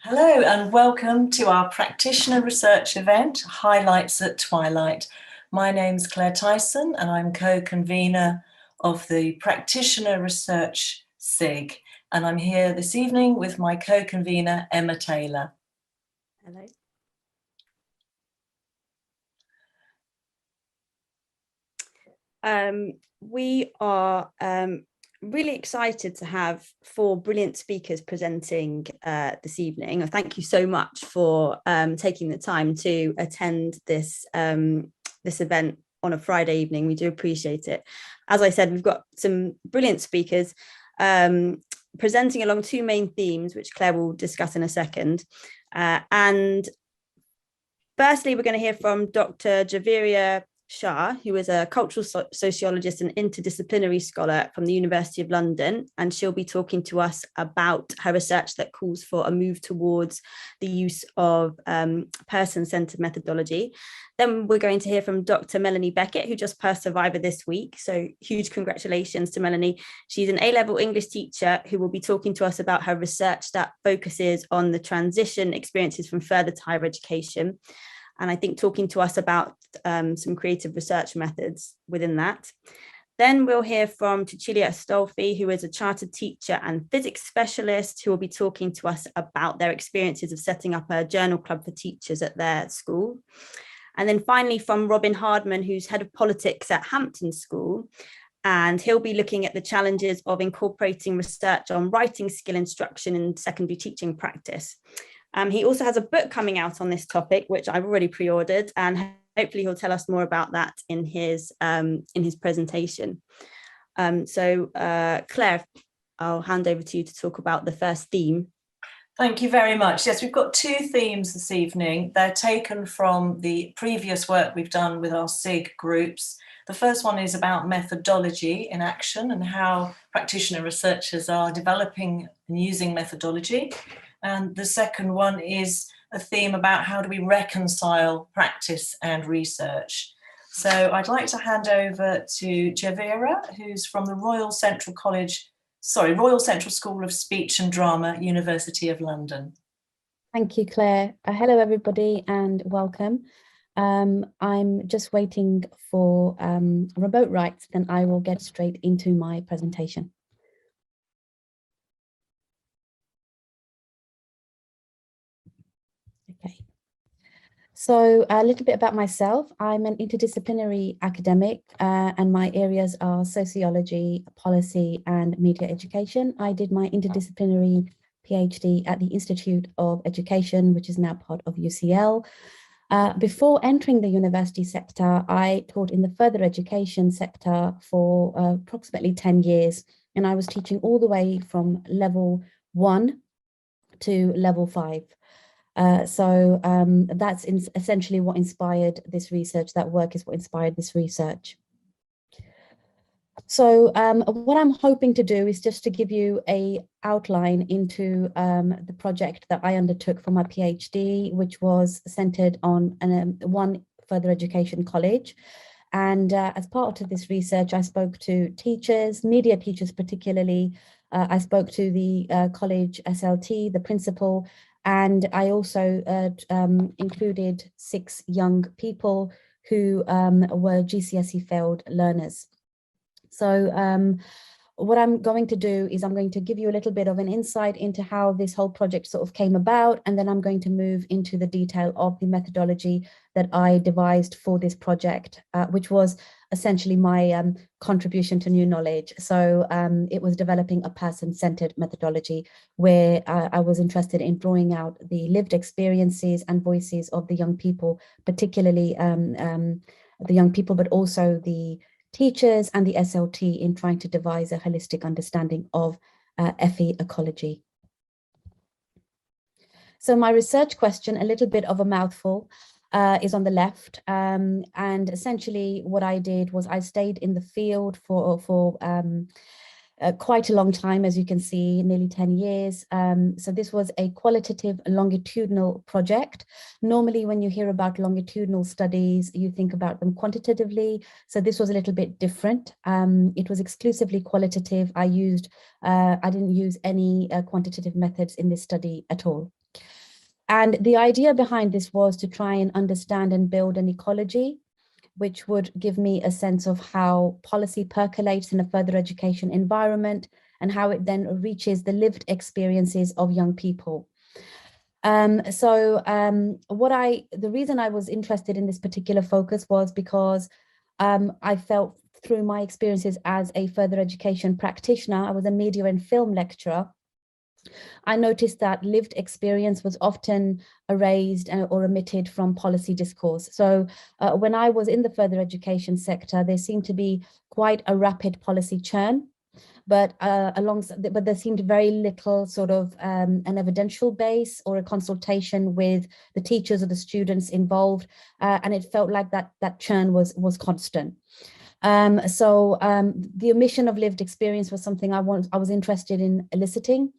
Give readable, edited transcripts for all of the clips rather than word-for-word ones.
Hello and welcome to our practitioner research event, Highlights at Twilight. My name's Claire Tyson and I'm co-convener of the Practitioner Research SIG. And I'm here this evening with my co-convener, Emma Taylor. Hello. We are really excited to have four brilliant speakers presenting this evening. Thank you so much for taking the time to attend this this event on a Friday evening. We do appreciate it. As I said, we've got some brilliant speakers presenting along two main themes, which Claire will discuss in a second. And firstly, we're going to hear from Dr. Javeria Shah, who is a cultural sociologist and interdisciplinary scholar from the University of London, and she'll be talking to us about her research that calls for a move towards the use of person-centered methodology. Then we're going to hear from Dr. Melanie Beckett, who just passed Survivor this week. So huge congratulations to Melanie. She's an A-level English teacher who will be talking to us about her research that focuses on the transition experiences from further to higher education. And I think talking to us about some creative research methods within that. Then we'll hear from Cecilia Astolfi, who is a chartered teacher and physics specialist, who will be talking to us about their experiences of setting up a journal club for teachers at their school. And then finally from Robin Hardman, who's head of politics at Hampton School, and he'll be looking at the challenges of incorporating research on writing skill instruction in secondary teaching practice. He also has a book coming out on this topic, which I've already pre-ordered, and hopefully he'll tell us more about that in his presentation. Claire, I'll hand over to you to talk about the first theme. Thank you very much. Yes, we've got two themes this evening. They're taken from the previous work we've done with our SIG groups. The first one is about methodology in action and how practitioner researchers are developing and using methodology. And the second one is a theme about how do we reconcile practice and research. So I'd like to hand over to Javeria, who's from the Royal Central School of Speech and Drama, University of London. Thank you, Claire. Hello, everybody, and welcome. I'm just waiting for remote rights, and I will get straight into my presentation. Okay, so a little bit about myself. I'm an interdisciplinary academic and my areas are sociology, policy and media education. I did my interdisciplinary PhD at the Institute of Education, which is now part of UCL. Before entering the university sector, I taught in the further education sector for approximately 10 years, and I was teaching all the way from level 1 to level 5. That's essentially what inspired this research. That work is what inspired this research. So what I'm hoping to do is just to give you an outline into the project that I undertook for my PhD, which was centered on one further education college. And as part of this research, I spoke to teachers, media teachers particularly. I spoke to the college SLT, the principal, and I also included 6 young people who were GCSE failed learners. So what I'm going to do is I'm going to give you a little bit of an insight into how this whole project sort of came about, and then I'm going to move into the detail of the methodology that I devised for this project, which was essentially my contribution to new knowledge. So it was developing a person-centered methodology where I was interested in drawing out the lived experiences and voices of the young people, particularly the young people, but also the teachers and the SLT in trying to devise a holistic understanding of FE ecology. So my research question, a little bit of a mouthful, is on the left. And essentially what I did was I stayed in the field for quite a long time, as you can see, nearly 10 years. So this was a qualitative longitudinal project. Normally, when you hear about longitudinal studies, you think about them quantitatively. So this was a little bit different. It was exclusively qualitative. I didn't use any quantitative methods in this study at all. And the idea behind this was to try and understand and build an ecology, which would give me a sense of how policy percolates in a further education environment and how it then reaches the lived experiences of young people. The reason I was interested in this particular focus was because I felt through my experiences as a further education practitioner, I was a media and film lecturer. I noticed that lived experience was often erased or omitted from policy discourse. So when I was in the further education sector, there seemed to be quite a rapid policy churn, but there seemed very little sort of an evidential base or a consultation with the teachers or the students involved, and it felt like that churn was constant. The omission of lived experience was something I was interested in eliciting.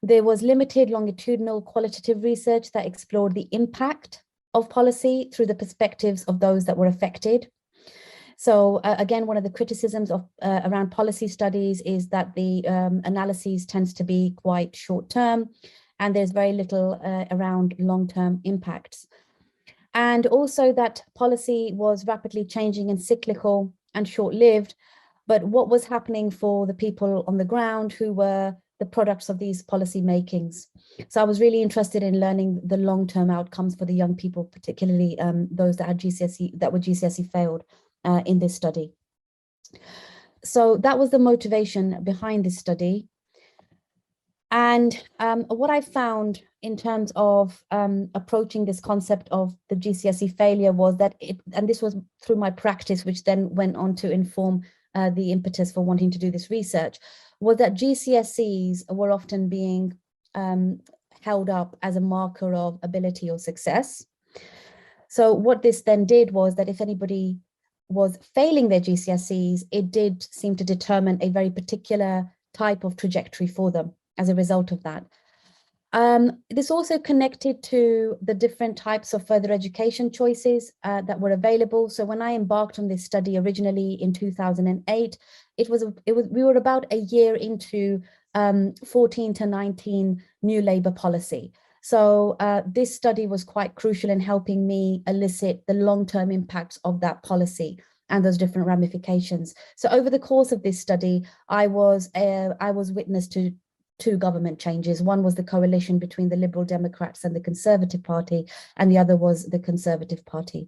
There was limited longitudinal qualitative research that explored the impact of policy through the perspectives of those that were affected. So again, one of the criticisms of around policy studies is that the analyses tends to be quite short term, and there's very little around long-term impacts. And also that policy was rapidly changing and cyclical and short-lived, but what was happening for the people on the ground who were the products of these policy makings. So I was really interested in learning the long-term outcomes for the young people, particularly those that had were GCSE failed in this study. So that was the motivation behind this study. And what I found in terms of approaching this concept of the GCSE failure was that and this was through my practice, which then went on to inform the impetus for wanting to do this research, was that GCSEs were often being held up as a marker of ability or success. So what this then did was that if anybody was failing their GCSEs, it did seem to determine a very particular type of trajectory for them as a result of that. This also connected to the different types of further education choices that were available. So when I embarked on this study originally in 2008, we were about a year into 14 to 19 new Labour policy. So this study was quite crucial in helping me elicit the long-term impacts of that policy and those different ramifications. So over the course of this study, I was witness to two government changes. One was the coalition between the Liberal Democrats and the Conservative Party, and the other was the Conservative Party.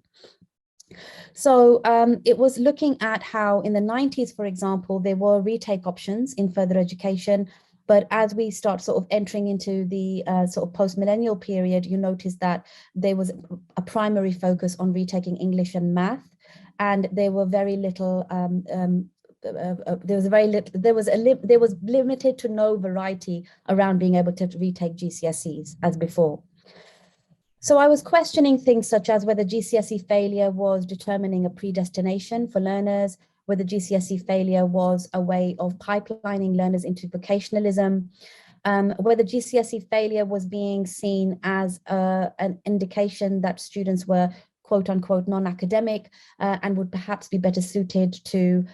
So it was looking at how in the 90s, for example, there were retake options in further education. But as we start sort of entering into the sort of post-millennial period, you notice that there was a primary focus on retaking English and math, and there were very little. There was limited to no variety around being able to retake GCSEs as before. So I was questioning things such as whether GCSE failure was determining a predestination for learners, whether GCSE failure was a way of pipelining learners into vocationalism, whether GCSE failure was being seen as an indication that students were quote unquote non-academic and would perhaps be better suited to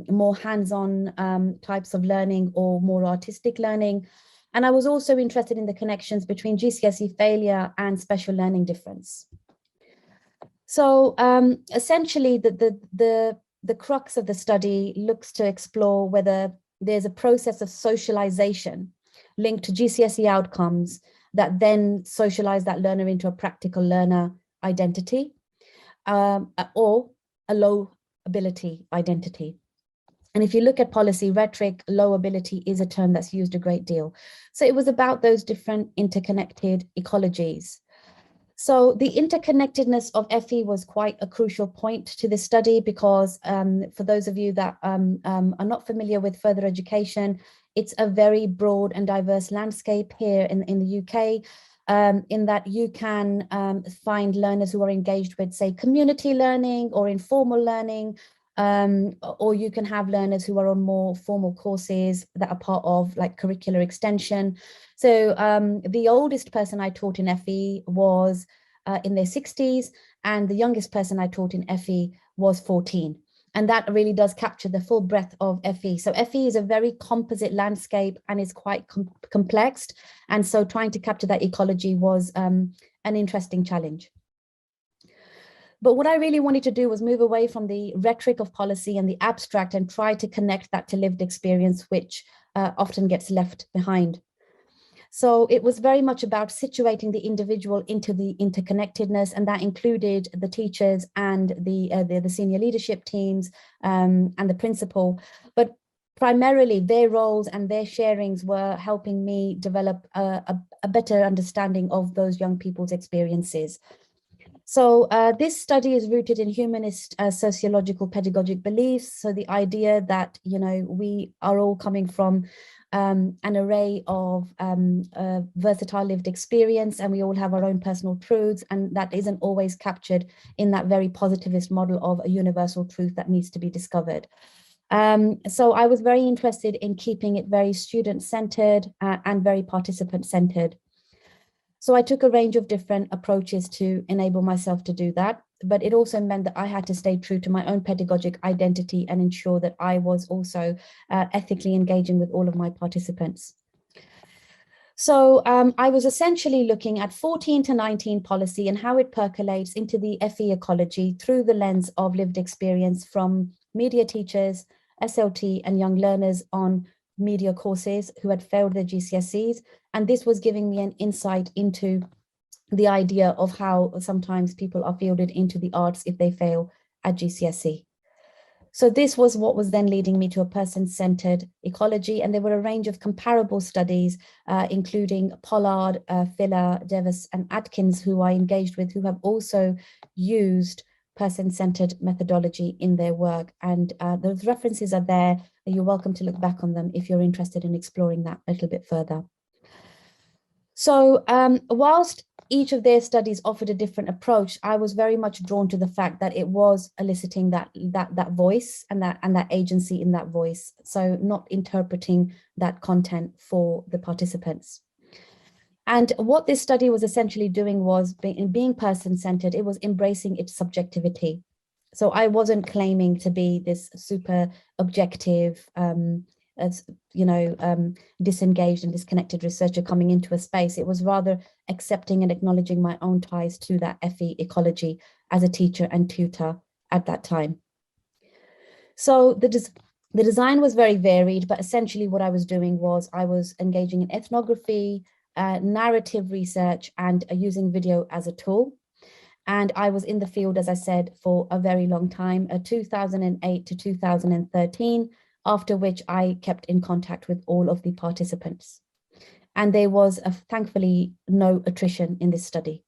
more hands-on types of learning or more artistic learning. And I was also interested in the connections between GCSE failure and special learning difference. So essentially the crux of the study looks to explore whether there's a process of socialization linked to GCSE outcomes that then socialize that learner into a practical learner identity or a low ability identity. And if you look at policy rhetoric, low ability is a term that's used a great deal. So it was about those different interconnected ecologies. So the interconnectedness of FE was quite a crucial point to this study because for those of you that are not familiar with further education, it's a very broad and diverse landscape here in the UK, in that you can find learners who are engaged with, say, community learning or informal learning, or you can have learners who are on more formal courses that are part of like curricular extension. So the oldest person I taught in FE was in their 60s, and the youngest person I taught in FE was 14. And that really does capture the full breadth of FE. So FE is a very composite landscape and is quite complex. And so trying to capture that ecology was an interesting challenge. But what I really wanted to do was move away from the rhetoric of policy and the abstract and try to connect that to lived experience, which often gets left behind. So it was very much about situating the individual into the interconnectedness, and that included the teachers and the senior leadership teams and the principal. But primarily their roles and their sharings were helping me develop a better understanding of those young people's experiences. So this study is rooted in humanist sociological pedagogic beliefs. So the idea that, you know, we are all coming from an array of versatile lived experience, and we all have our own personal truths, and that isn't always captured in that very positivist model of a universal truth that needs to be discovered. So I was very interested in keeping it very student-centered and very participant-centered. So I took a range of different approaches to enable myself to do that, but it also meant that I had to stay true to my own pedagogic identity and ensure that I was also ethically engaging with all of my participants. So I was essentially looking at 14 to 19 policy and how it percolates into the FE ecology through the lens of lived experience from media teachers, SLT, and young learners on media courses who had failed their GCSEs. And this was giving me an insight into the idea of how sometimes people are fielded into the arts if they fail at GCSE. So this was what was then leading me to a person-centered ecology. And there were a range of comparable studies, including Pollard, Filler, Devis, and Atkins, who I engaged with, who have also used person-centered methodology in their work. And those references are there. You're welcome to look back on them if you're interested in exploring that a little bit further. So whilst each of their studies offered a different approach, I was very much drawn to the fact that it was eliciting that voice and that agency in that voice. So not interpreting that content for the participants. And what this study was essentially doing was being person-centered, it was embracing its subjectivity. So I wasn't claiming to be this super objective, disengaged and disconnected researcher coming into a space. It was rather accepting and acknowledging my own ties to that FE ecology as a teacher and tutor at that time. So the design was very varied, but essentially what I was doing was I was engaging in ethnography, narrative research, and using video as a tool. And I was in the field, as I said, for a very long time, 2008 to 2013, after which I kept in contact with all of the participants. And there was, thankfully, no attrition in this study.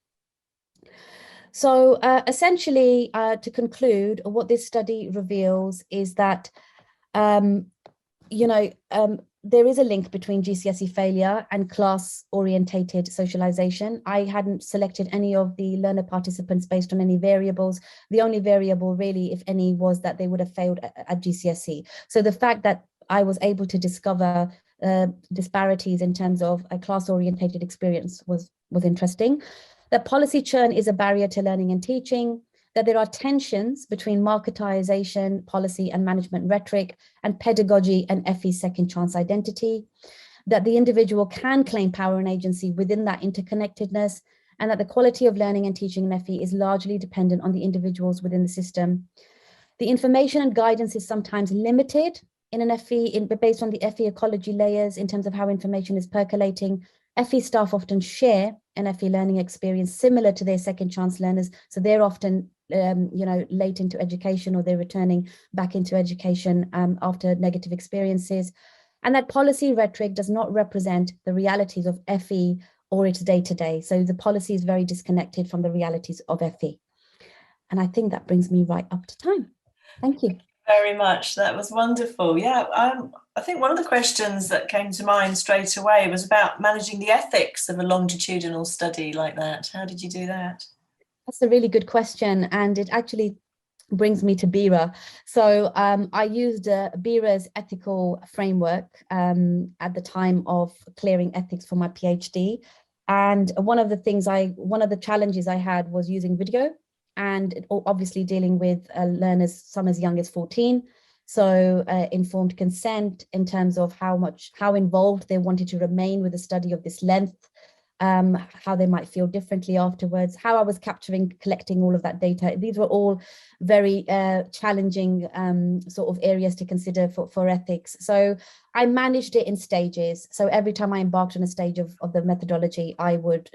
So essentially, to conclude, what this study reveals is that, there is a link between GCSE failure and class-orientated socialization. I hadn't selected any of the learner participants based on any variables. The only variable really, if any, was that they would have failed at GCSE. So the fact that I was able to discover disparities in terms of a class-orientated experience was interesting. That policy churn is a barrier to learning and teaching, that there are tensions between marketization, policy and management rhetoric, and pedagogy and FE second chance identity, that the individual can claim power and agency within that interconnectedness, and that the quality of learning and teaching in FE is largely dependent on the individuals within the system. The information and guidance is sometimes limited in an FE based on the FE ecology layers in terms of how information is percolating. FE staff often share an FE learning experience similar to their second chance learners. So they're often late into education, or they're returning back into education after negative experiences. And that policy rhetoric does not represent the realities of FE or its day-to-day. So the policy is very disconnected from the realities of FE. And I think that brings me right up to time. Thank you. Very much. That was wonderful. Yeah, I think one of the questions that came to mind straight away was about managing the ethics of a longitudinal study like that. How did you do that? That's a really good question, and it actually brings me to BERA. So I used BERA's ethical framework at the time of clearing ethics for my PhD. And one of the challenges I had was using video and obviously dealing with learners, some as young as 14. So informed consent in terms of how involved they wanted to remain with the study of this length, how they might feel differently afterwards, how I was collecting all of that data. These were all very challenging sort of areas to consider for ethics. So I managed it in stages. So every time I embarked on a stage of the methodology, I would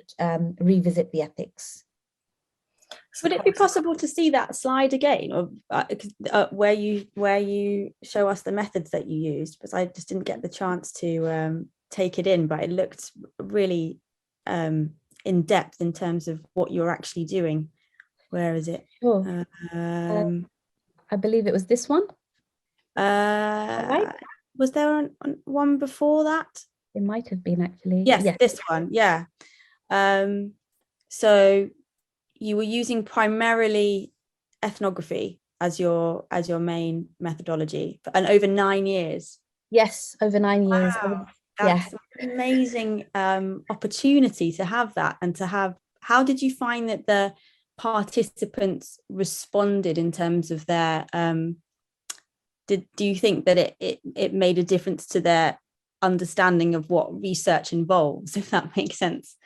revisit the ethics. Would it be possible to see that slide again, or where you show us the methods that you used? Because I just didn't get the chance to take it in, but it looked really in depth in terms of what you're actually doing. Where is it? Sure. I believe it was this one. Right. Was there one before that? It might have been, actually. Yes, this one. Yeah. So you were using primarily ethnography as your main methodology, and over 9 years. Yes, over 9 years. Wow, that's an amazing opportunity to have that, and to have. How did you find that the participants responded in terms of their? Do you think that it made a difference to their understanding of what research involves, if that makes sense?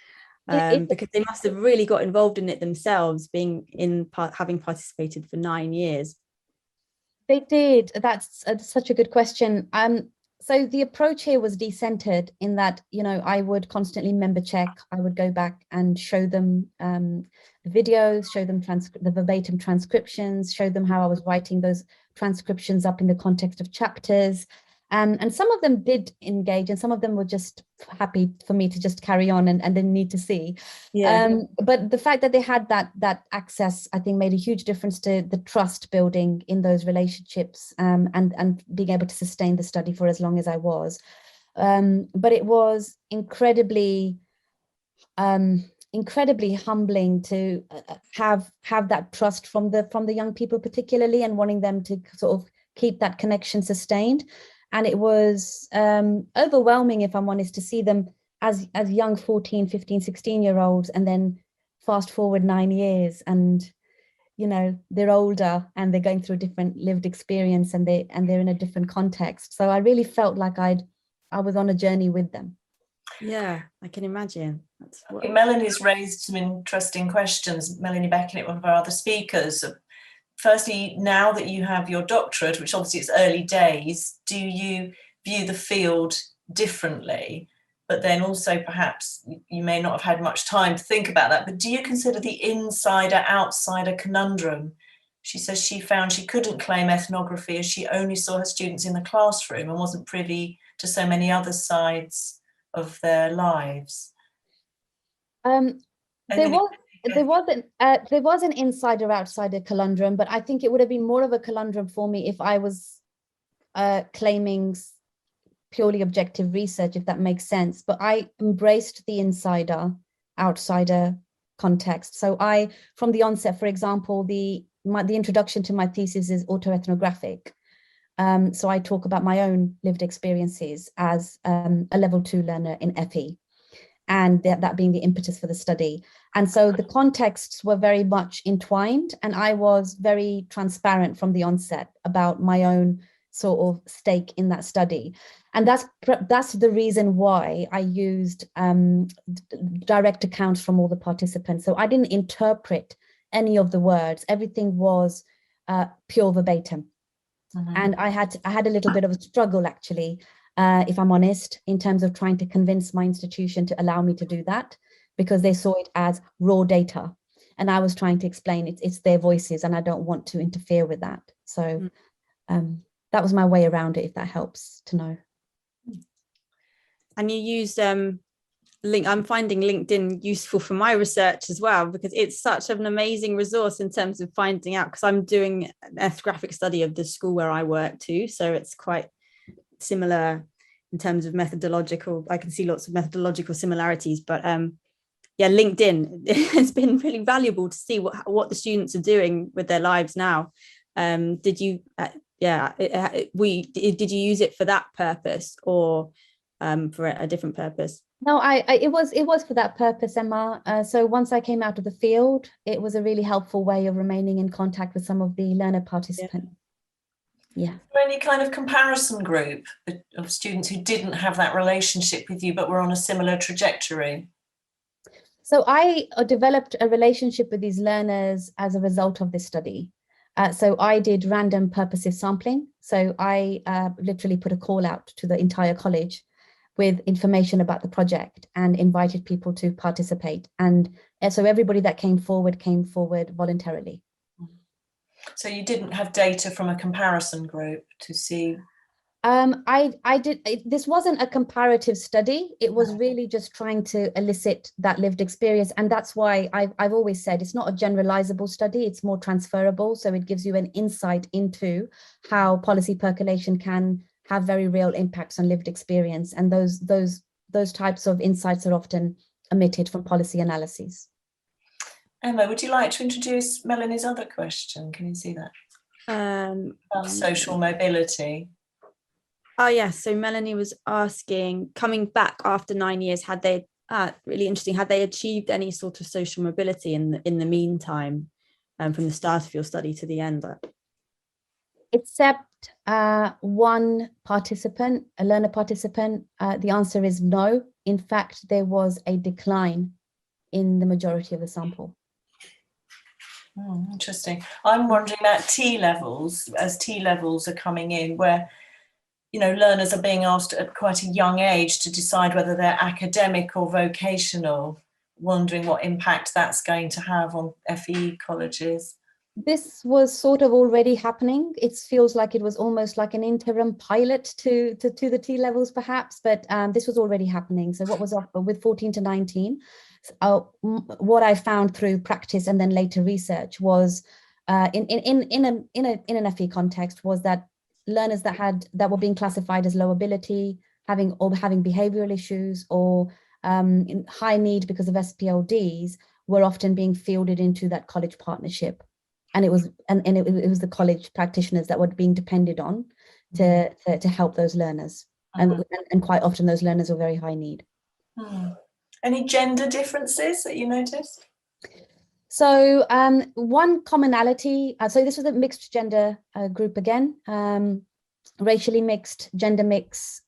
Because they must have really got involved in it themselves, having participated for 9 years. They did. That's such a good question. So the approach here was decentered in that, I would constantly member check. I would go back and show them the videos, show them the verbatim transcriptions, show them how I was writing those transcriptions up in the context of chapters. And some of them did engage, and some of them were just happy for me to just carry on and didn't need to see. Yeah. But the fact that they had that access, I think, made a huge difference to the trust building in those relationships, and being able to sustain the study for as long as I was. But it was incredibly humbling to have that trust from the young people, particularly, and wanting them to sort of keep that connection sustained. And it was overwhelming, if I'm honest, to see them as young 14, 15, 16-year-olds, and then fast forward 9 years, and they're older and they're going through a different lived experience, and they're in a different context. So I really felt like I was on a journey with them. Yeah, I can imagine. Melanie's raised some interesting questions. Melanie Beckinnett, one of our other speakers. Firstly, now that you have your doctorate, which obviously it's early days, do you view the field differently? But then also perhaps you may not have had much time to think about that, but do you consider the insider-outsider conundrum? She says she found she couldn't claim ethnography as she only saw her students in the classroom and wasn't privy to so many other sides of their lives. There was an insider-outsider conundrum, but I think it would have been more of a conundrum for me if I was claiming purely objective research, if that makes sense. But I embraced the insider-outsider context. So from the onset, for example, the introduction to my thesis is autoethnographic. So I talk about my own lived experiences as a level 2 learner in FE, and that being the impetus for the study. And so the contexts were very much entwined, and I was very transparent from the onset about my own sort of stake in that study. And that's the reason why I used direct accounts from all the participants. So I didn't interpret any of the words. Everything was pure verbatim. Mm-hmm. And I had a little bit of a struggle, actually, if I'm honest, in terms of trying to convince my institution to allow me to do that, because they saw it as raw data. And I was trying to explain it's their voices, and I don't want to interfere with that. So that was my way around it, if that helps to know. And you used I'm finding LinkedIn useful for my research as well, because it's such an amazing resource in terms of finding out, because I'm doing an ethnographic study of the school where I work too. So it's quite similar in terms of methodological. I can see lots of methodological similarities, but yeah, LinkedIn has been really valuable to see what the students are doing with their lives now. Did you did you use it for that purpose, or for a different purpose? No, it was for that purpose, Emma. So once I came out of the field, it was a really helpful way of remaining in contact with some of the learner participants. Yeah. Is there any kind of comparison group of students who didn't have that relationship with you but were on a similar trajectory? So I developed a relationship with these learners as a result of this study. So I did random purposive sampling. So I literally put a call out to the entire college with information about the project and invited people to participate. And so everybody that came forward voluntarily. So you didn't have data from a comparison group to see? This wasn't a comparative study. It was really just trying to elicit that lived experience. And that's why I've always said it's not a generalizable study, it's more transferable. So it gives you an insight into how policy percolation can have very real impacts on lived experience. And those types of insights are often omitted from policy analyses. Emma, would you like to introduce Melanie's other question? Can you see that? About social mobility. Oh yes, so Melanie was asking, coming back after 9 years, had they really interesting, had they achieved any sort of social mobility in the meantime, from the start of your study to the end? Except one participant, a learner participant, the answer is no. In fact, there was a decline in the majority of the sample. Interesting. I'm wondering about T levels, as T levels are coming in, where learners are being asked at quite a young age to decide whether they're academic or vocational, wondering what impact that's going to have on FE colleges. This was sort of already happening. It feels like it was almost like an interim pilot to the T levels perhaps, but this was already happening. So what was offered with 14 to 19, what I found through practice and then later research was in an FE context was that learners that were being classified as low ability, having behavioral issues or in high need because of SPLDs were often being fielded into that college partnership. And it was the college practitioners that were being depended on to help those learners. And quite often those learners were very high need. Any gender differences that you noticed? So one commonality, so this was a mixed gender group again, racially mixed, gender mix,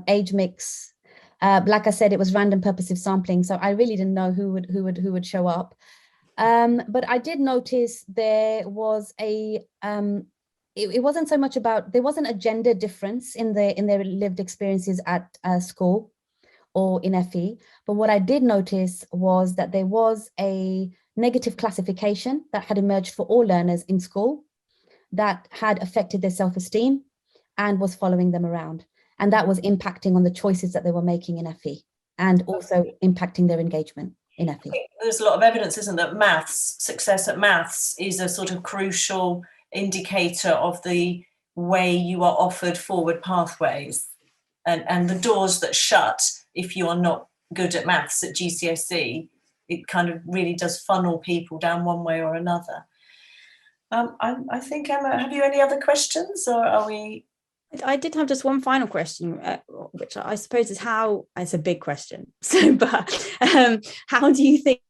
age mix. Like I said, it was random purposive sampling, so I really didn't know who would show up. But I did notice there was it wasn't so much about, there wasn't a gender difference in their lived experiences at school or in FE. But what I did notice was that there was a negative classification that had emerged for all learners in school that had affected their self-esteem and was following them around. And that was impacting on the choices that they were making in FE and also impacting their engagement in FE. There's a lot of evidence, isn't there, that success at maths is a sort of crucial indicator of the way you are offered forward pathways and the doors that shut if you are not good at maths at GCSE. It kind of really does funnel people down one way or another. I think, Emma, have you any other questions, or are we? I did have just one final question, which I suppose is it's a big question. So, but how do you think?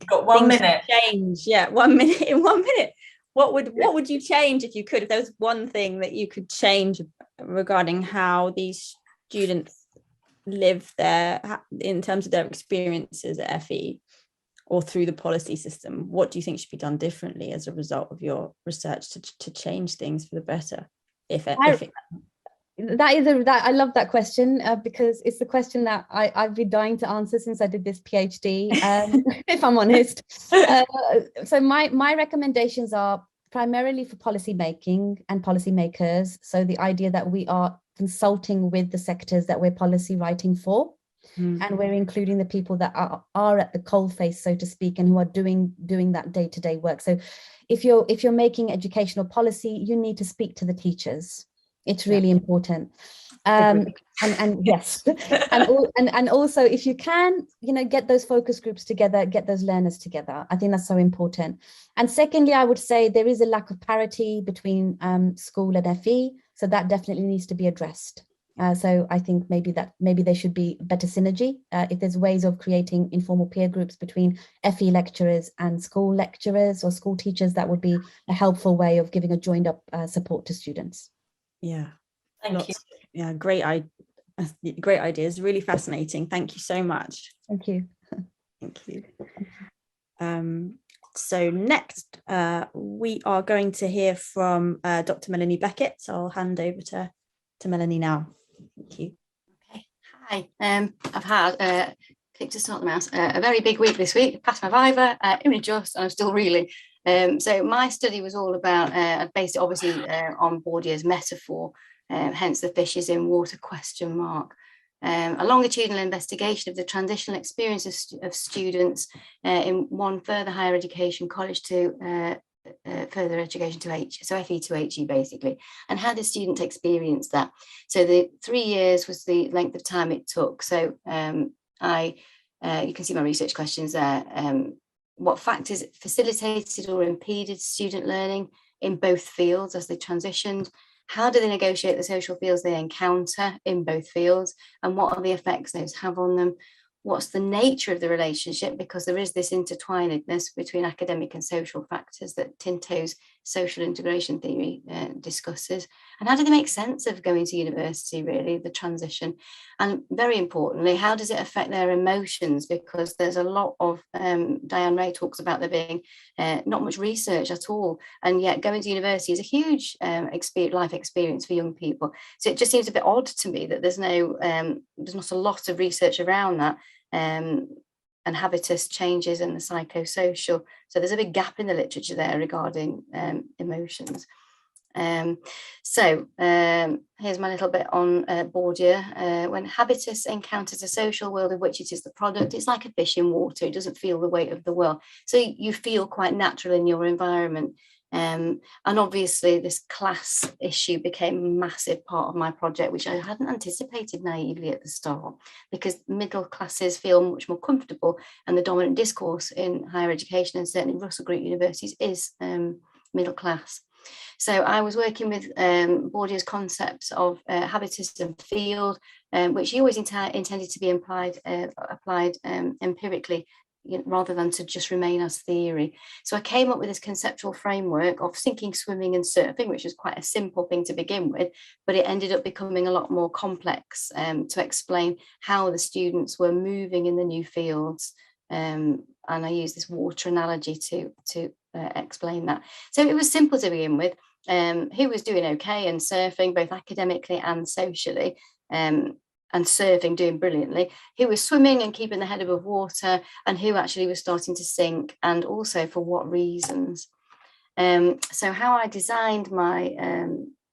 Got 1 minute. Change? Yeah, 1 minute. In 1 minute, what would you change if you could? If there was one thing that you could change regarding how these students live there in terms of their experiences at FE or through the policy system, what do you think should be done differently as a result of your research to change things for the better? I love that question because it's the question that I've been dying to answer since I did this PhD, if I'm honest. So my recommendations are primarily for policy making and policymakers. So the idea that we are consulting with the sectors that we're policy writing for, and we're including the people that are at the coalface, so to speak, and who are doing that day-to-day work. So if you're making educational policy, you need to speak to the teachers. It's really important. And yes, and also if you can, get those focus groups together, get those learners together. I think that's so important. And secondly, I would say there is a lack of parity between school and FE, so that definitely needs to be addressed. So I think maybe there should be better synergy. If there's ways of creating informal peer groups between FE lecturers and school lecturers or school teachers, that would be a helpful way of giving a joined up support to students. Yeah, Thank you. Yeah, great ideas, really fascinating. Thank you so much. Thank you. Thank you. So next, we are going to hear from Dr. Melanie Beckett. So I'll hand over to Melanie now. Thank you. Okay. Hi. I've had click to start the mouse. A very big week this week. Passed my Viva, only just, and I'm still reeling. So my study was all about, based it obviously on Bourdieu's metaphor, hence the fishes in water ? A longitudinal investigation of the transitional experiences of students in one further higher education college to further education to so FE to HE basically, and how the student experienced that. So the 3 years was the length of time it took. So you can see my research questions there. What factors facilitated or impeded student learning in both fields as they transitioned? How do they negotiate the social fields they encounter in both fields? And what are the effects those have on them? What's the nature of the relationship? Because there is this intertwinedness between academic and social factors that Tinto's social integration theory discusses. And how do they make sense of going to university, really, the transition? And very importantly, how does it affect their emotions? Because there's a lot of, Diane Ray talks about there being not much research at all. And yet going to university is a huge life experience for young people. So it just seems a bit odd to me that there's not a lot of research around that. And habitus changes and the psychosocial. So there's a big gap in the literature there regarding emotions. So here's my little bit on Bourdieu. When habitus encounters a social world of which it is the product, it's like a fish in water. It doesn't feel the weight of the world. So you feel quite natural in your environment. And obviously this class issue became a massive part of my project, which I hadn't anticipated naively at the start, because middle classes feel much more comfortable, and the dominant discourse in higher education, and certainly Russell Group universities, is middle class. So I was working with Bourdieu's concepts of habitus and field, which he always intended to be applied empirically, rather than to just remain as theory. So I came up with this conceptual framework of sinking, swimming and surfing, which was quite a simple thing to begin with, but it ended up becoming a lot more complex to explain how the students were moving in the new fields. And I use this water analogy to explain that. So it was simple to begin with. Who was doing okay and surfing, both academically and socially, and surfing doing brilliantly, who was swimming and keeping the head above water, and who actually was starting to sink, and also for what reasons. So how I designed my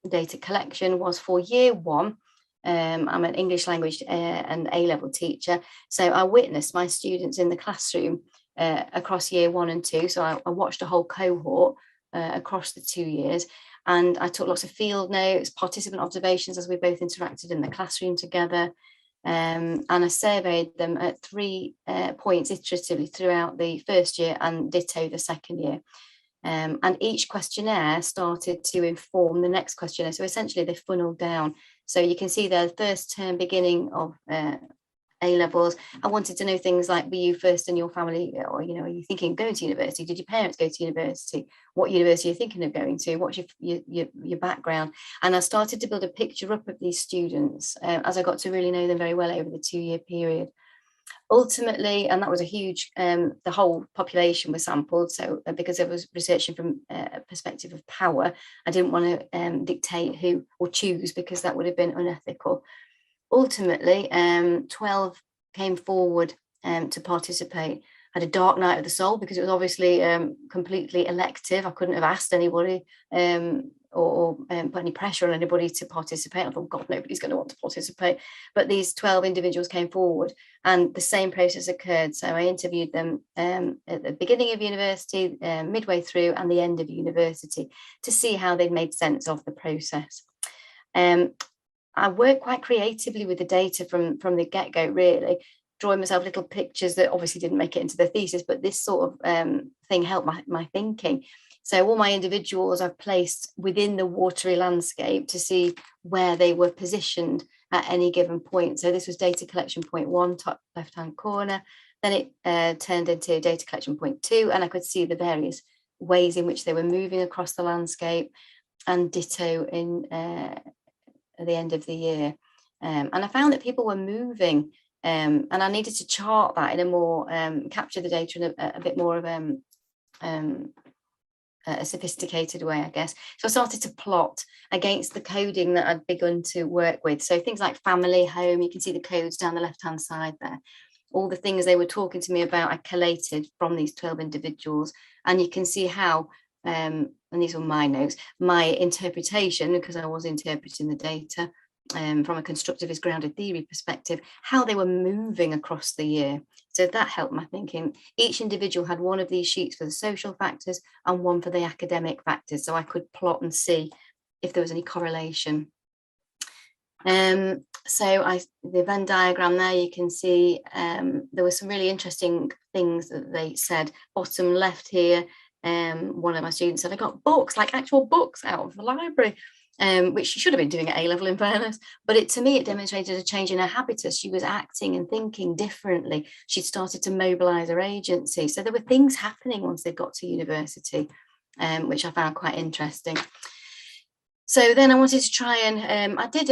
data collection was for year one. I'm an English language and A-level teacher, so I witnessed my students in the classroom across year 1 and 2. So I watched a whole cohort across the 2 years. And I took lots of field notes, participant observations as we both interacted in the classroom together. And I surveyed them at 3 points iteratively throughout the first year and ditto the second year. And each questionnaire started to inform the next questionnaire. So essentially they funneled down. So you can see the first term beginning of A-levels. I wanted to know things like, were you first in your family, or, are you thinking of going to university? Did your parents go to university? What university are you thinking of going to? What's your background? And I started to build a picture up of these students as I got to really know them very well over the 2-year period. Ultimately, and that was a huge, the whole population was sampled. So because I was researching from a perspective of power, I didn't want to dictate who or choose, because that would have been unethical. Ultimately, 12 came forward to participate. I had a dark night of the soul, because it was obviously completely elective. I couldn't have asked anybody or put any pressure on anybody to participate. I thought, God, nobody's going to want to participate. But these 12 individuals came forward, and the same process occurred. So I interviewed them at the beginning of university, midway through, and the end of university, to see how they'd made sense of the process. I worked quite creatively with the data from the get-go, really, drawing myself little pictures that obviously didn't make it into the thesis, but this sort of thing helped my thinking. So all my individuals I've placed within the watery landscape to see where they were positioned at any given point. So this was data collection point 1, top left-hand corner. Then it turned into data collection point 2, and I could see the various ways in which they were moving across the landscape, and ditto in at the end of the year. And I found that people were moving, and I needed to chart that in a more, capture the data in a bit more of a sophisticated way, I guess. So I started to plot against the coding that I'd begun to work with. So things like family, home, you can see the codes down the left-hand side there. All the things they were talking to me about, I collated from these 12 individuals. And you can see how, and these were my notes, my interpretation, because I was interpreting the data from a constructivist grounded theory perspective, how they were moving across the year. So that helped my thinking. Each individual had one of these sheets for the social factors and one for the academic factors. So I could plot and see if there was any correlation. So the Venn diagram there, you can see there were some really interesting things that they said. Bottom left here, one of my students said, I got books, like actual books out of the library, which she should have been doing at A-level in fairness. But to me, it demonstrated a change in her habitus. She was acting and thinking differently. She'd started to mobilise her agency. So there were things happening once they got to university, which I found quite interesting. So then I wanted to try and, I did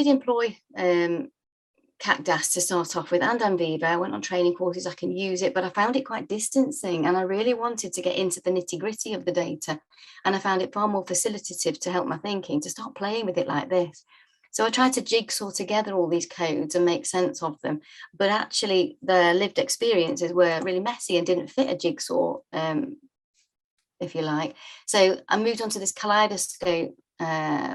employ CACDAS to start off with, and Anviva. I went on training courses, I can use it, but I found it quite distancing, and I really wanted to get into the nitty gritty of the data. And I found it far more facilitative to help my thinking, to start playing with it like this. So I tried to jigsaw together all these codes and make sense of them, but actually the lived experiences were really messy and didn't fit a jigsaw, if you like. So I moved on to this kaleidoscope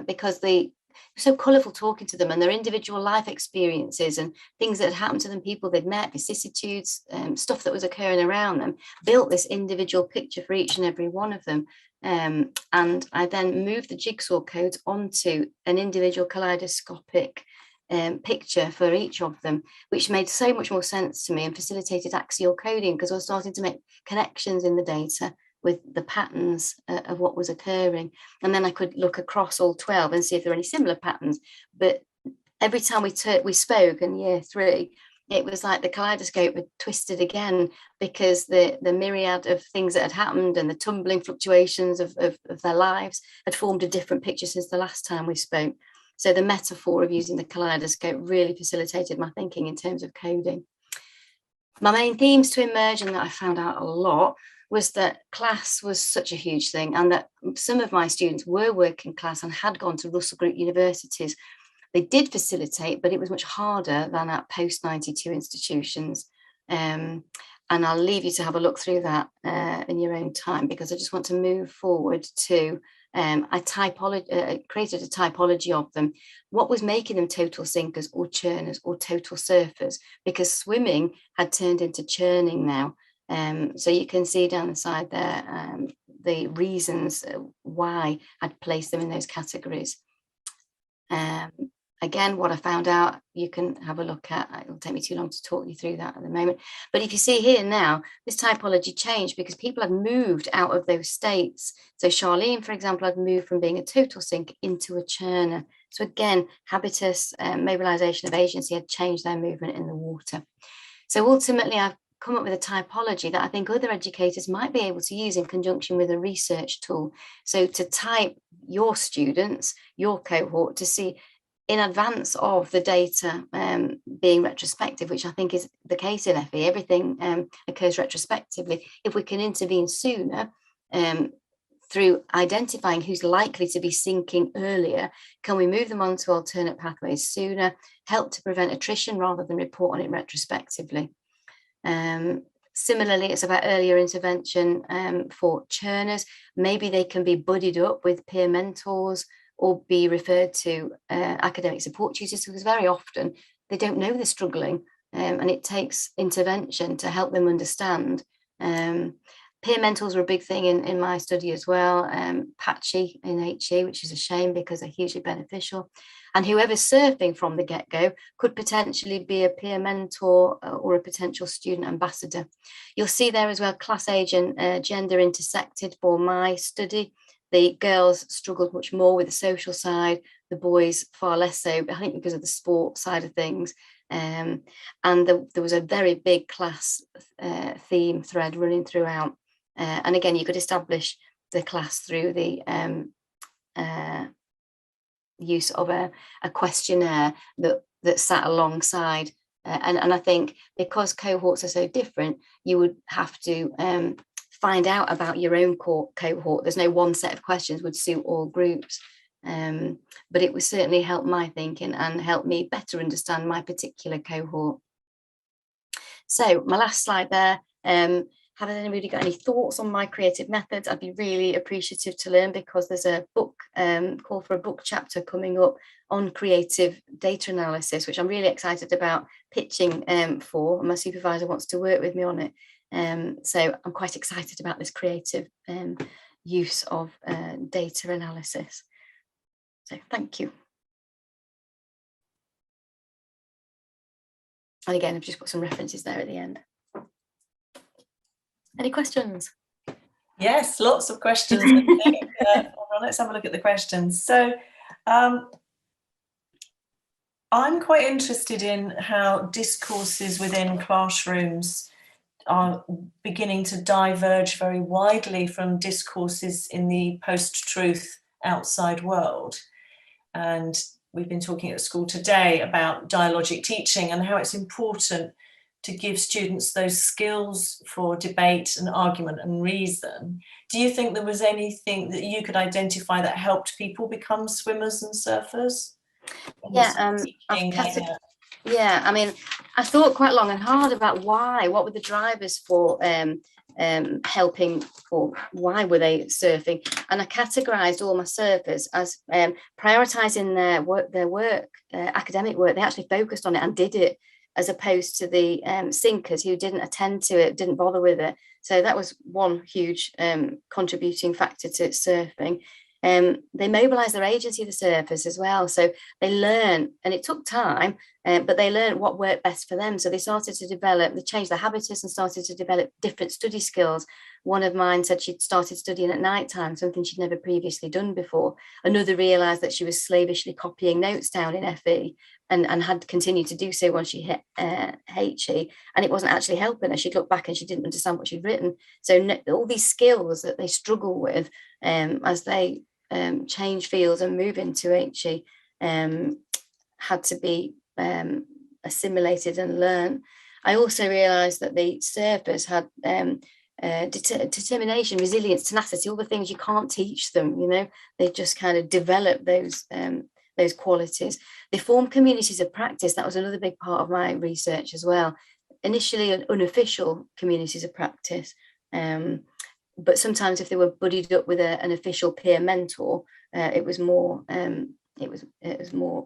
because they were so colourful talking to them, and their individual life experiences and things that had happened to them, people they'd met, vicissitudes, stuff that was occurring around them, built this individual picture for each and every one of them. And I then moved the jigsaw codes onto an individual kaleidoscopic picture for each of them, which made so much more sense to me and facilitated axial coding, because I was starting to make connections in the data with the patterns of what was occurring. And then I could look across all 12 and see if there are any similar patterns. But every time we spoke in year 3, it was like the kaleidoscope had twisted again, because the myriad of things that had happened and the tumbling fluctuations of their lives had formed a different picture since the last time we spoke. So the metaphor of using the kaleidoscope really facilitated my thinking in terms of coding. My main themes to emerge, and that I found out a lot, was that class was such a huge thing, and that some of my students were working class and had gone to Russell Group universities. They did facilitate, but it was much harder than at post-92 institutions. And I'll leave you to have a look through that in your own time, because I just want to move forward to created a typology of them. What was making them total sinkers or churners or total surfers? Because swimming had turned into churning now. So you can see down the side there the reasons why I'd placed them in those categories. Again, what I found out, you can have a look at. It'll take me too long to talk you through that at the moment. But if you see here now, this typology changed because people had moved out of those states. So Charlene, for example, had moved from being a total sinker into a churner. So again, habitus, mobilization of agency had changed their movement in the water. So ultimately, I've come up with a typology that I think other educators might be able to use in conjunction with a research tool. So to type your students, your cohort, to see in advance of the data being retrospective, which I think is the case in FE, everything occurs retrospectively. If we can intervene sooner through identifying who's likely to be sinking earlier, can we move them on to alternate pathways sooner, help to prevent attrition rather than report on it retrospectively. Similarly, it's about earlier intervention for churners. Maybe they can be buddied up with peer mentors or be referred to academic support tutors, because very often they don't know they're struggling, and it takes intervention to help them understand. Peer mentors were a big thing in my study as well. Patchy in HE, which is a shame because they're hugely beneficial. And whoever's surfing from the get-go could potentially be a peer mentor or a potential student ambassador. You'll see there as well, class, age and gender intersected for my study. The girls struggled much more with the social side, the boys far less so, I think because of the sport side of things. And there was a very big class theme thread running throughout. And again, you could establish the class through the use of a questionnaire that sat alongside. And I think because cohorts are so different, you would have to find out about your own cohort. There's no one set of questions would suit all groups. But it would certainly help my thinking and help me better understand my particular cohort. So my last slide there. Have anybody got any thoughts on my creative methods? I'd be really appreciative to learn, because there's a book call for a book chapter coming up on creative data analysis, which I'm really excited about pitching for, and my supervisor wants to work with me on it. So I'm quite excited about this creative use of data analysis. So thank you. And again, I've just put some references there at the end. Any questions? Yes, lots of questions. Let's have a look at the questions. So I'm quite interested in how discourses within classrooms are beginning to diverge very widely from discourses in the post-truth outside world. And we've been talking at school today about dialogic teaching and how it's important to give students those skills for debate and argument and reason. Do you think there was anything that you could identify that helped people become swimmers and surfers? Yeah, I mean, I thought quite long and hard about what were the drivers for helping, or why were they surfing, and I categorized all my surfers as prioritizing their work, academic work. They actually focused on it and did it, as opposed to the sinkers who didn't attend to it, didn't bother with it. So that was one huge contributing factor to surfing. They mobilized their agency, the surfers, as well. So they learned, and it took time, but they learned what worked best for them. So they started to develop, they changed their habitus and started to develop different study skills. One of mine said she'd started studying at night time, something she'd never previously done before. Another realized that she was slavishly copying notes down in FE and had continued to do so once she hit HE, and it wasn't actually helping her. She'd look back and she didn't understand what she'd written. So all these skills that they struggle with as they change fields and move into HE had to be assimilated and learned. I also realized that the surfers had determination, resilience, tenacity, all the things you can't teach them, you know. They just kind of develop those qualities. They form communities of practice. That was another big part of my research as well. Initially unofficial communities of practice, but sometimes if they were buddied up with an official peer mentor, it was more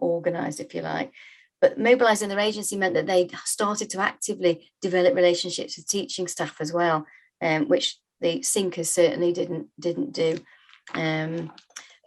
organized, if you like. But mobilizing their agency meant that they started to actively develop relationships with teaching staff as well, which the sinkers certainly didn't do.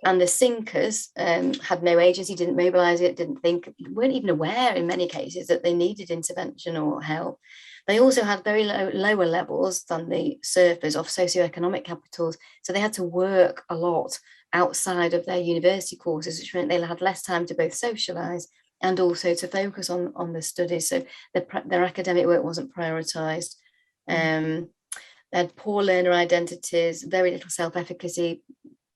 And the sinkers had no agency, didn't mobilize it, didn't think, weren't even aware in many cases that they needed intervention or help. They also had very lower levels than the surfers of socioeconomic capitals. So they had to work a lot outside of their university courses, which meant they had less time to both socialize and also to focus on the studies. So their academic work wasn't prioritized. They had poor learner identities, very little self-efficacy,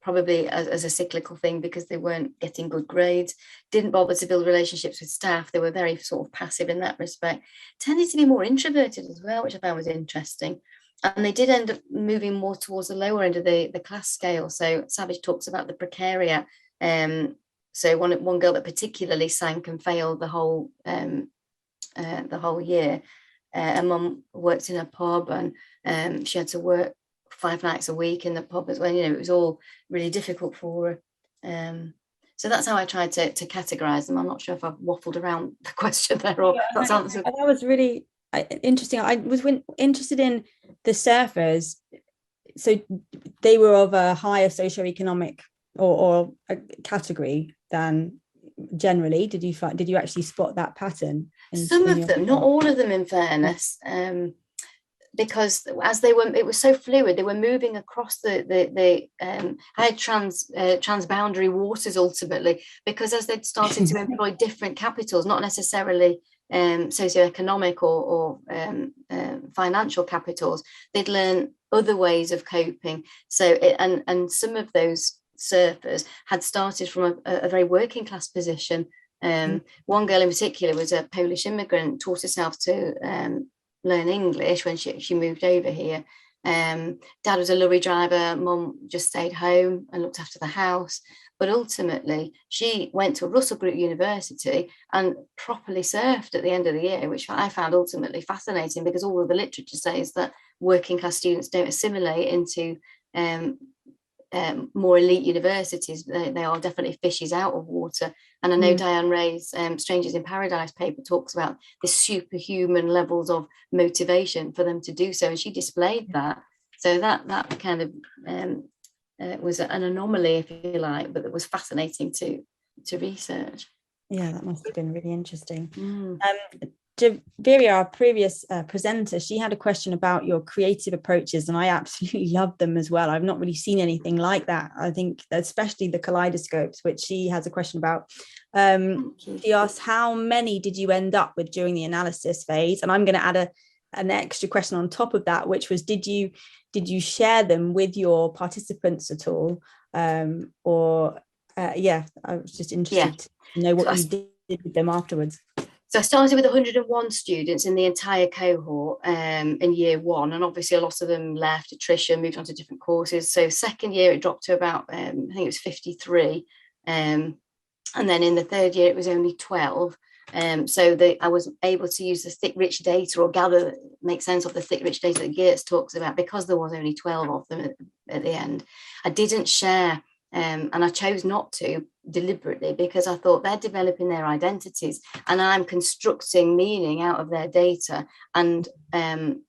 probably as a cyclical thing because they weren't getting good grades, didn't bother to build relationships with staff. They were very sort of passive in that respect, tended to be more introverted as well, which I found was interesting. And they did end up moving more towards the lower end of the class scale. So Savage talks about the precariat. So one girl that particularly sank and failed the whole year. Her mum worked in a pub and she had to work 5 nights a week in the pub as well. You know, it was all really difficult for her. So that's how I tried to categorize them. I'm not sure if I've waffled around the question there or that's answered. That was really interesting. I was interested in the surfers so they were of a higher socioeconomic or a category than generally. Did you actually spot that pattern? Some of them, not all of them, in fairness, because as it was so fluid, they were moving across I had transboundary waters ultimately, because as they'd started to employ different capitals, not necessarily socioeconomic or financial capitals, they'd learn other ways of coping. So and some of those surfers had started from a very working class position. One girl in particular was a Polish immigrant, taught herself to learn English when she moved over here. Dad was a lorry driver, mum just stayed home and looked after the house. But ultimately, she went to a Russell Group university and properly surfed at the end of the year, which I found ultimately fascinating, because all of the literature says that working class students don't assimilate into more elite universities. They are definitely fishes out of water. And I know Diane Ray's Strangers in Paradise paper talks about the superhuman levels of motivation for them to do so, and she displayed that. So that kind of was an anomaly, if you like, but it was fascinating to research. Yeah, that must have been really interesting. Javiria, our previous presenter, she had a question about your creative approaches, and I absolutely love them as well. I've not really seen anything like that. I think especially the kaleidoscopes, which she has a question about. She asked, how many did you end up with during the analysis phase? And I'm going to add an extra question on top of that, which was, did you share them with your participants at all? I was just interested to know what you did with them afterwards. So I started with 101 students in the entire cohort in year one, and obviously a lot of them left, attrition, moved on to different courses. So second year it dropped to about, I think it was 53. And then in the third year it was only 12. So I was able to use the thick, rich data, or make sense of the thick, rich data that Geertz talks about, because there was only 12 of them at the end. I didn't share, and I chose not to deliberately, because I thought they're developing their identities and I'm constructing meaning out of their data and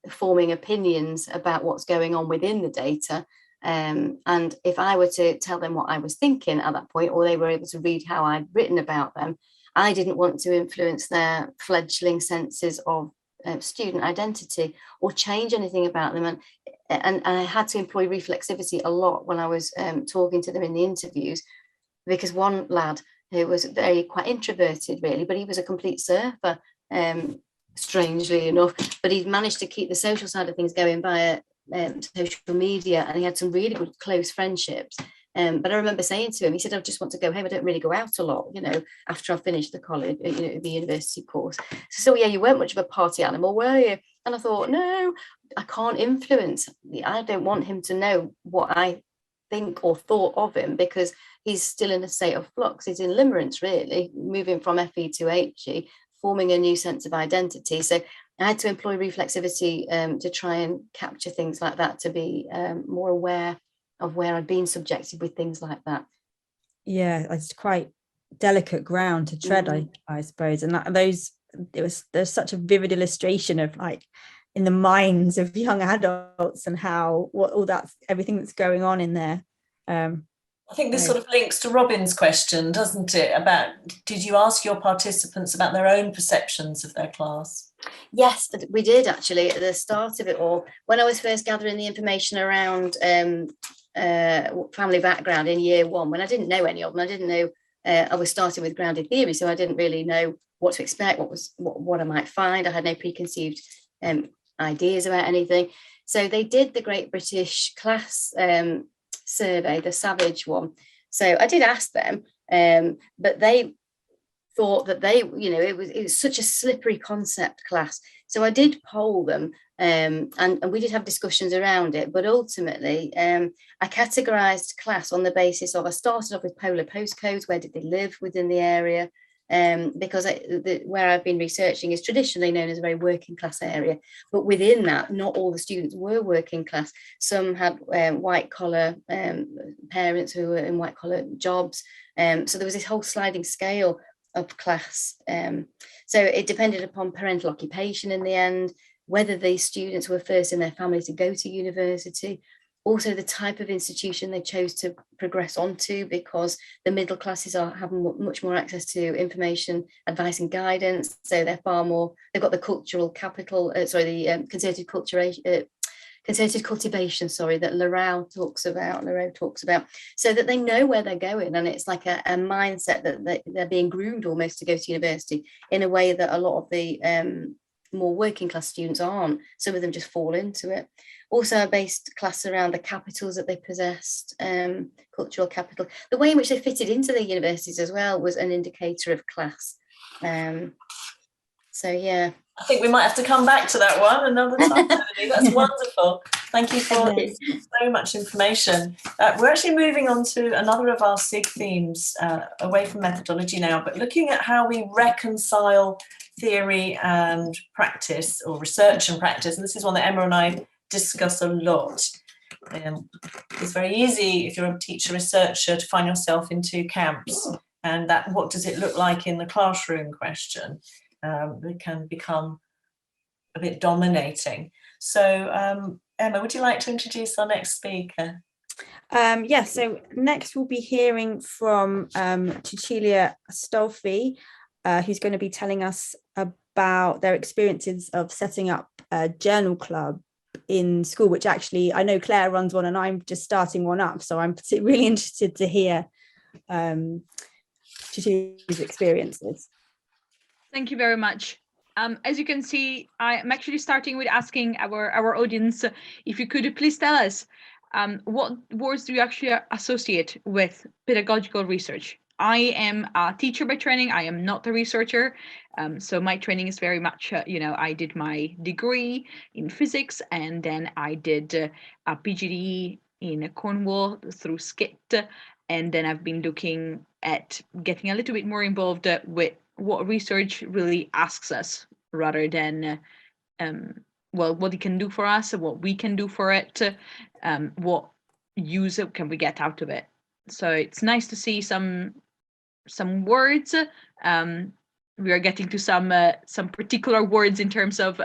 forming opinions about what's going on within the data. And if I were to tell them what I was thinking at that point, or they were able to read how I'd written about them, I didn't want to influence their fledgling senses of student identity or change anything about them. And I had to employ reflexivity a lot when I was talking to them in the interviews, because one lad who was quite introverted really, but he was a complete surfer, strangely enough, but he managed to keep the social side of things going via social media, and he had some really good close friendships. But I remember saying to him, he said, I just want to go home. I don't really go out a lot, after I finished the college, the university course. So yeah, you weren't much of a party animal, were you? And I thought, no, I can't influence. I don't want him to know what I think or thought of him, because he's still in a state of flux. He's in limerence, really, moving from FE to HE, forming a new sense of identity. So I had to employ reflexivity to try and capture things like that, to be more aware of where I'd been subjected with things like that. Yeah, it's quite delicate ground to tread, I suppose. And there's such a vivid illustration of, like, in the minds of young adults, and how everything that's going on in there. I think this sort of links to Robin's question, doesn't it, about, did you ask your participants about their own perceptions of their class? Yes, we did, actually, at the start of it all. When I was first gathering the information around family background in year one, when I didn't know any of them, I didn't know, I was starting with grounded theory, so I didn't really know what to expect, what I might find. I had no preconceived ideas about anything. So they did the Great British Class survey, the Savage one. So I did ask them, but they thought that it was such a slippery concept class. So I did poll them, and we did have discussions around it. But ultimately, I categorized class on the basis of, I started off with polar postcodes. Where did they live within the area? Because where I've been researching is traditionally known as a very working class area, but within that, not all the students were working class. Some had white collar parents who were in white collar jobs. So there was this whole sliding scale of class. So it depended upon parental occupation in the end, whether these students were first in their family to go to university, also the type of institution they chose to progress onto, because the middle classes have much more access to information, advice and guidance. So they're far more, they've got the cultural capital, concerted cultivation, that Leroux talks about, so that they know where they're going. And it's like a mindset that they're being groomed almost to go to university in a way that a lot of the more working class students aren't. Some of them just fall into it. Also a based class around the capitals that they possessed, cultural capital. The way in which they fitted into the universities as well was an indicator of class. So yeah. I think we might have to come back to that one another time. That's wonderful. Thank you for so much information. We're actually moving on to another of our SIG themes, away from methodology now, but looking at how we reconcile theory and practice, or research and practice. And this is one that Emma and I discuss a lot. It's very easy, if you're a teacher researcher, to find yourself in two camps, and that what does it look like in the classroom question. It can become a bit dominating. So Emma, would you like to introduce our next speaker? Yes, so next we'll be hearing from Cecilia Astolfi, who's going to be telling us about their experiences of setting up a journal club in school, which actually I know Claire runs one and I'm just starting one up, so I'm really interested to hear Cecilia's experiences. Thank you very much. As you can see, I'm actually starting with asking our audience if you could please tell us what words do you actually associate with pedagogical research? I am a teacher by training. I am not a researcher. So my training is very much, I did my degree in physics, and then I did a PhD in Cornwall through SCIT. And then I've been looking at getting a little bit more involved with what research really asks us, rather than what it can do for us, what we can do for it, what use can we get out of it. So it's nice to see some words. We are getting to some particular words in terms of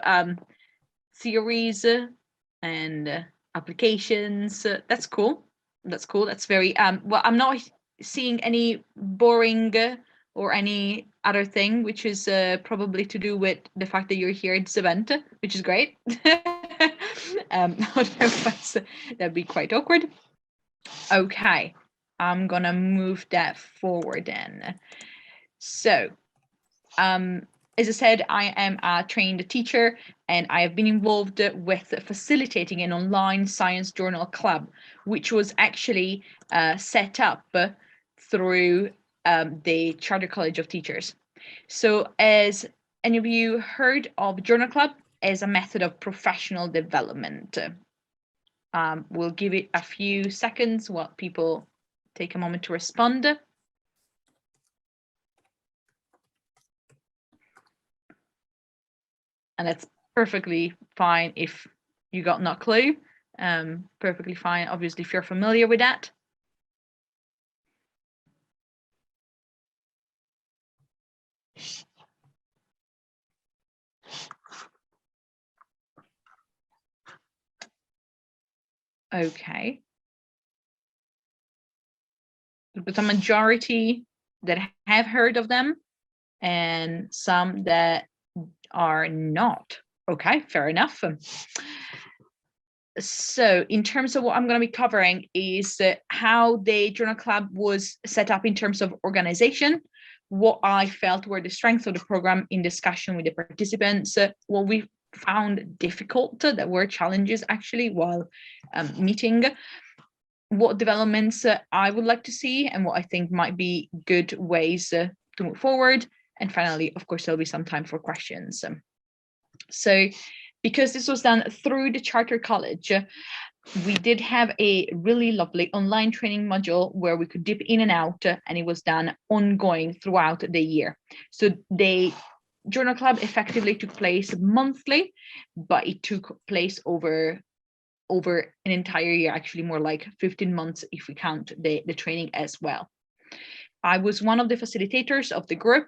theories and applications. That's cool. That's very well, I'm not seeing any boring or any other thing, which is probably to do with the fact that you're here at this event, which is great. Otherwise, that'd be quite awkward. Okay, I'm gonna move that forward then. So, as I said, I am a trained teacher, and I have been involved with facilitating an online science journal club, which was actually set up through the Charter College of Teachers. So as any of you heard of Journal Club as a method of professional development? We'll give it a few seconds while people take a moment to respond. And that's perfectly fine if you got no clue. Perfectly fine, obviously, if you're familiar with that. Okay. But a majority that have heard of them and some that are not. Okay, fair enough. So in terms of what I'm going to be covering is how the Journal Club was set up in terms of organization, what I felt were the strengths of the program in discussion with the participants, what we found difficult, that were challenges actually while meeting, what developments I would like to see and what I think might be good ways to move forward. And finally, of course, there'll be some time for questions. So because this was done through the Charter College, we did have a really lovely online training module where we could dip in and out, and it was done ongoing throughout the year. So the Journal Club effectively took place monthly, but it took place over an entire year, actually more like 15 months if we count the training as well. I was one of the facilitators of the group,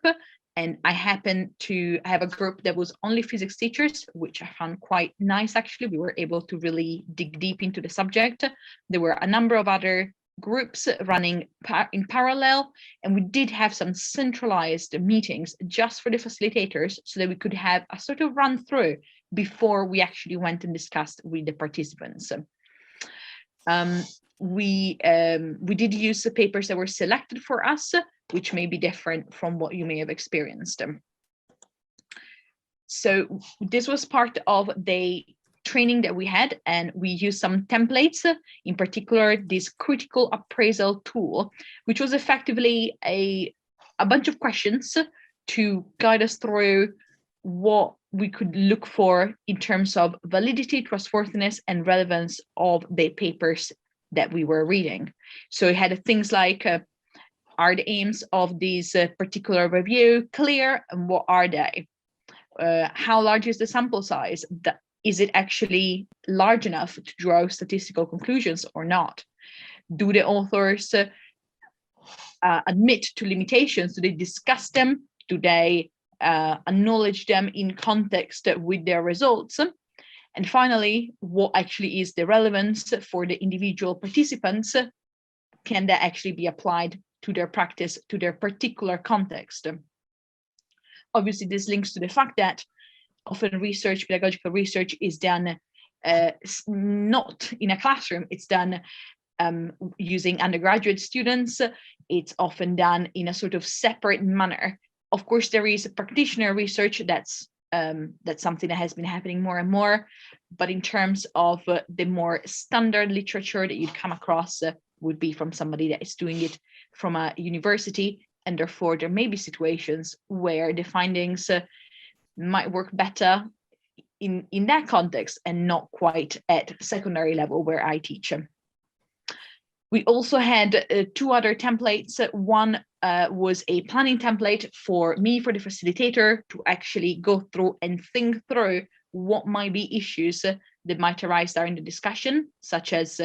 And I happened to have a group that was only physics teachers, which I found quite nice, actually. We were able to really dig deep into the subject. There were a number of other groups running in parallel, and we did have some centralized meetings just for the facilitators so that we could have a sort of run through before we actually went and discussed with the participants. We did use the papers that were selected for us, which may be different from what you may have experienced. So this was part of the training that we had, and we used some templates, in particular this critical appraisal tool, which was effectively a bunch of questions to guide us through what we could look for in terms of validity, trustworthiness, and relevance of the papers that we were reading. So it had things like, are the aims of this particular review clear, and what are they? How large is the sample size? Is it actually large enough to draw statistical conclusions or not? Do the authors admit to limitations? Do they discuss them? Do they acknowledge them in context with their results? And finally, what actually is the relevance for the individual participants? Can that actually be applied to their practice, to their particular context? Obviously, this links to the fact that often research, pedagogical research, is done not in a classroom. It's done using undergraduate students. It's often done in a sort of separate manner. Of course, there is practitioner research that's something that has been happening more and more. But in terms of the more standard literature that you'd come across would be from somebody that is doing it from a university. And therefore, there may be situations where the findings might work better in that context and not quite at secondary level where I teach. We also had two other templates. One was a planning template for me, for the facilitator, to actually go through and think through what might be issues that might arise during the discussion, such as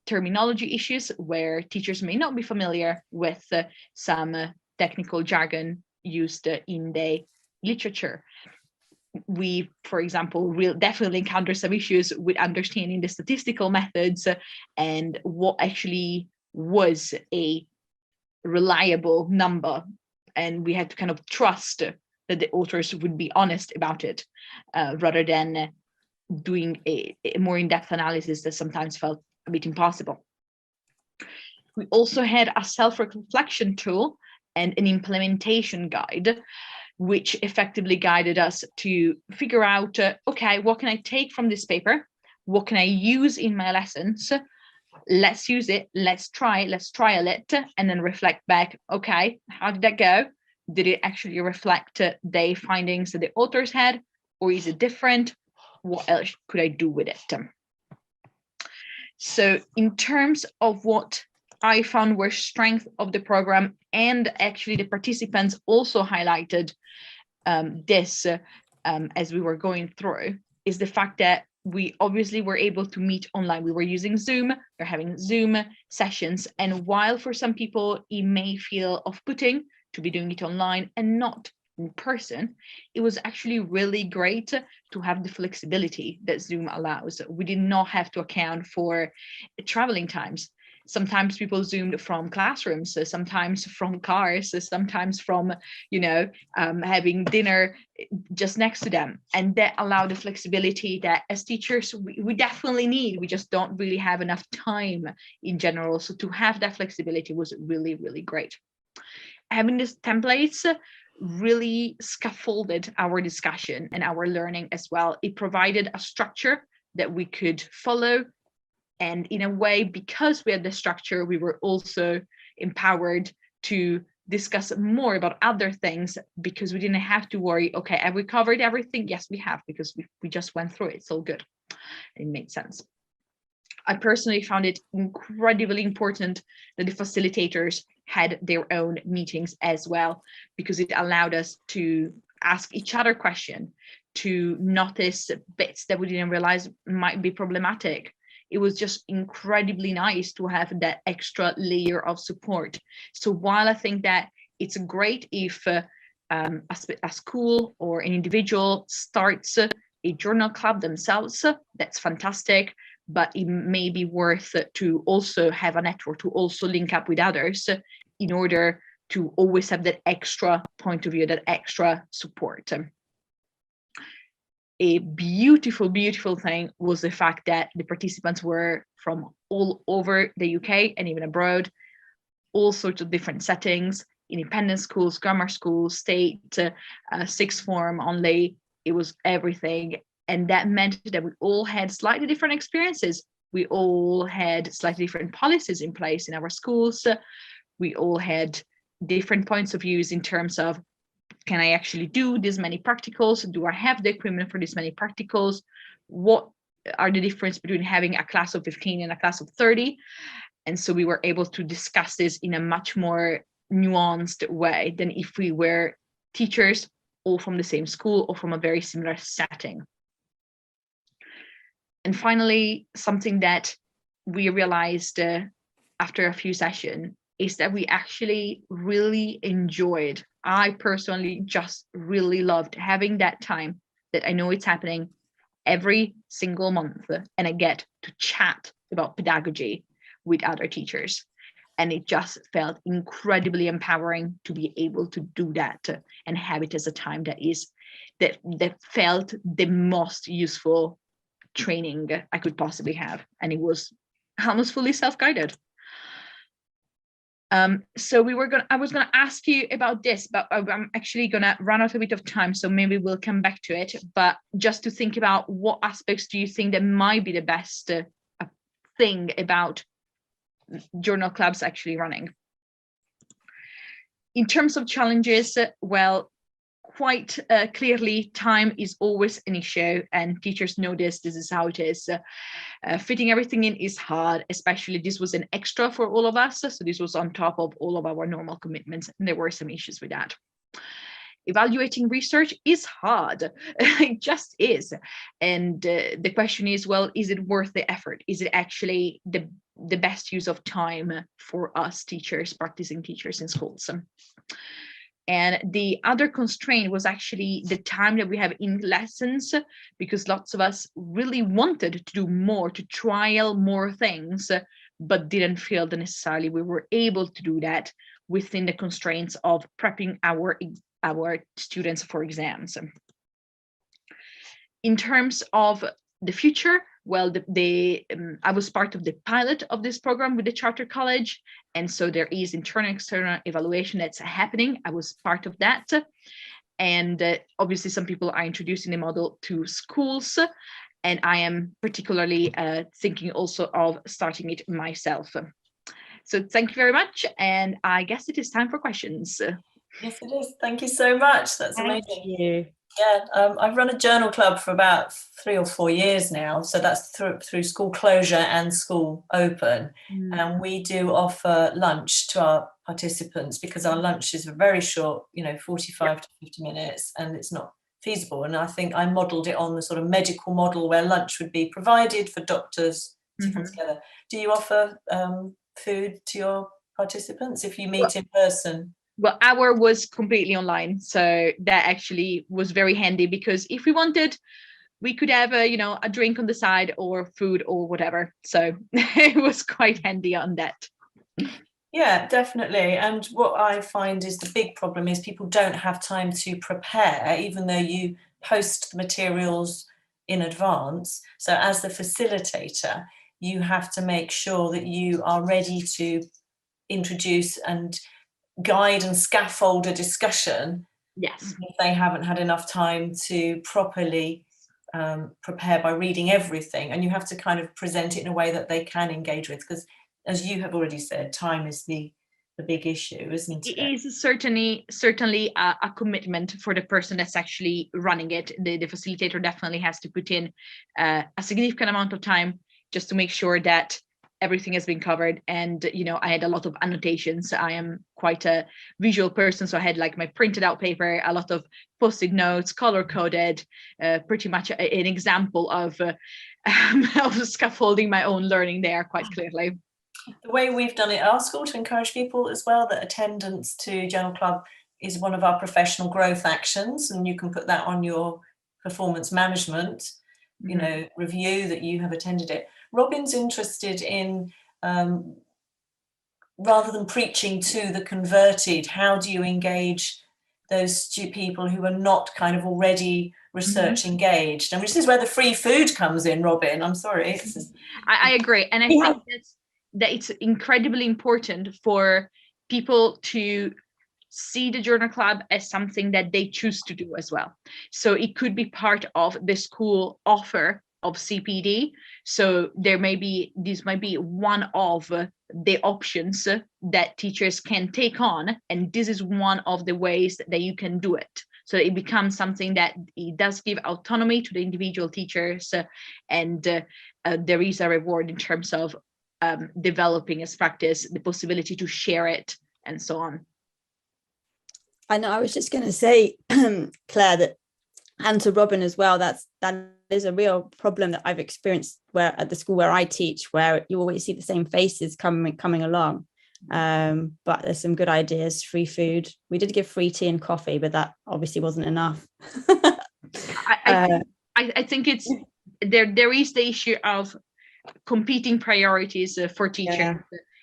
terminology issues where teachers may not be familiar with some technical jargon used in the literature. We, for example, will definitely encounter some issues with understanding the statistical methods and what actually was a reliable number. And we had to kind of trust that the authors would be honest about it, rather than doing a more in-depth analysis that sometimes felt a bit impossible. We also had a self-reflection tool and an implementation guide, which effectively guided us to figure out, okay, what can I take from this paper? What can I use in my lessons? Let's use it, let's trial it, and then reflect back, okay, how did that go? Did it actually reflect the findings that the authors had, or is it different? What else could I do with it? So in terms of what I found were strengths of the program, and actually the participants also highlighted this as we were going through, is the fact that we obviously were able to meet online. We were using Zoom, they're having Zoom sessions. And while for some people it may feel off-putting to be doing it online and not in person, it was actually really great to have the flexibility that Zoom allows. We did not have to account for traveling times. Sometimes people Zoomed from classrooms, sometimes from cars, sometimes from, having dinner just next to them. And that allowed the flexibility that as teachers, we definitely need. We just don't really have enough time in general. So to have that flexibility was really, really great. Having these templates really scaffolded our discussion and our learning as well. It provided a structure that we could follow. And in a way, because we had the structure, we were also empowered to discuss more about other things, because we didn't have to worry, okay, have we covered everything? Yes, we have, because we just went through it. It's all good. It made sense. I personally found it incredibly important that the facilitators had their own meetings as well, because it allowed us to ask each other questions, to notice bits that we didn't realize might be problematic. It was just incredibly nice to have that extra layer of support. So while I think that it's great if a school or an individual starts a journal club themselves, that's fantastic, but it may be worth to also have a network, to also link up with others in order to always have that extra point of view, that extra support. A beautiful, beautiful thing was the fact that the participants were from all over the UK and even abroad, all sorts of different settings, independent schools, grammar schools, state, sixth form only. It was everything. And that meant that we all had slightly different experiences. We all had slightly different policies in place in our schools. We all had different points of views in terms of, can I actually do this many practicals? Do I have the equipment for this many practicals? What are the difference between having a class of 15 and a class of 30? And so we were able to discuss this in a much more nuanced way than if we were teachers all from the same school or from a very similar setting. And finally, something that we realized after a few sessions is that we actually really enjoyed. I personally just really loved having that time that I know it's happening every single month, and I get to chat about pedagogy with other teachers. And it just felt incredibly empowering to be able to do that and have it as a time that felt the most useful training I could possibly have. And it was almost fully self-guided. So I was gonna ask you about this, but I'm actually gonna run out a bit of time, so maybe we'll come back to it. But just to think about, what aspects do you think that might be the best thing about journal clubs actually running? In terms of challenges, well, quite clearly, time is always an issue, and teachers know this is how it is. Fitting everything in is hard, especially this was an extra for all of us, so this was on top of all of our normal commitments, and there were some issues with that. Evaluating research is hard. It just is. And the question is, well, is it worth the effort? Is it actually the best use of time for us teachers, practicing teachers in schools? And the other constraint was actually the time that we have in lessons, because lots of us really wanted to do more, to trial more things, but didn't feel that necessarily we were able to do that within the constraints of prepping our students for exams. In terms of the future, well, I was part of the pilot of this program with the Charter College, and so there is internal and external evaluation that's happening. I was part of that, and obviously some people are introducing the model to schools, and I am particularly thinking also of starting it myself. So thank you very much, and I guess it is time for questions. Yes, it is. Thank you so much. That's amazing. Thank you. Yeah, I've run a journal club for about 3 or 4 years now. So that's through school closure and school open. And we do offer lunch to our participants, because our lunch is very short, 45 to 50 minutes, and it's not feasible. And I think I modelled it on the sort of medical model where lunch would be provided for doctors to come together. Do you offer food to your participants if you meet in person? Well, our was completely online, so that actually was very handy, because if we wanted, we could have a drink on the side or food or whatever. So it was quite handy on that. Yeah, definitely. And what I find is the big problem is people don't have time to prepare, even though you post the materials in advance. So as the facilitator, you have to make sure that you are ready to introduce and guide and scaffold a discussion. Yes. If they haven't had enough time to properly prepare by reading everything, and you have to kind of present it in a way that they can engage with, because as you have already said, time is the big issue, isn't it? It is certainly a commitment for the person that's actually running it. The facilitator definitely has to put in a significant amount of time just to make sure that everything has been covered. And I had a lot of annotations. I am quite a visual person, so I had like my printed out paper, a lot of post-it notes, color coded, pretty much an example of scaffolding my own learning there quite clearly. The way we've done it at our school to encourage people as well, that attendance to Journal Club is one of our professional growth actions, and you can put that on your performance management, you know, review that you have attended it. Robin's interested in, rather than preaching to the converted, how do you engage those people who are not kind of already research engaged? And this is where the free food comes in, Robin. I'm sorry. I agree. And I think that it's incredibly important for people to see the journal club as something that they choose to do as well. So it could be part of the school offer of CPD. So this might be one of the options that teachers can take on, and this is one of the ways that you can do it. So it becomes something that it does give autonomy to the individual teachers, and there is a reward in terms of developing as practice, the possibility to share it, and so on. I know, I was just going to say, Claire, that, and to Robin as well, that is a real problem that I've experienced where at the school where I teach, where you always see the same faces coming along. But there's some good ideas. Free food. We did give free tea and coffee, but that obviously wasn't enough. I think it's there is the issue of competing priorities for teachers,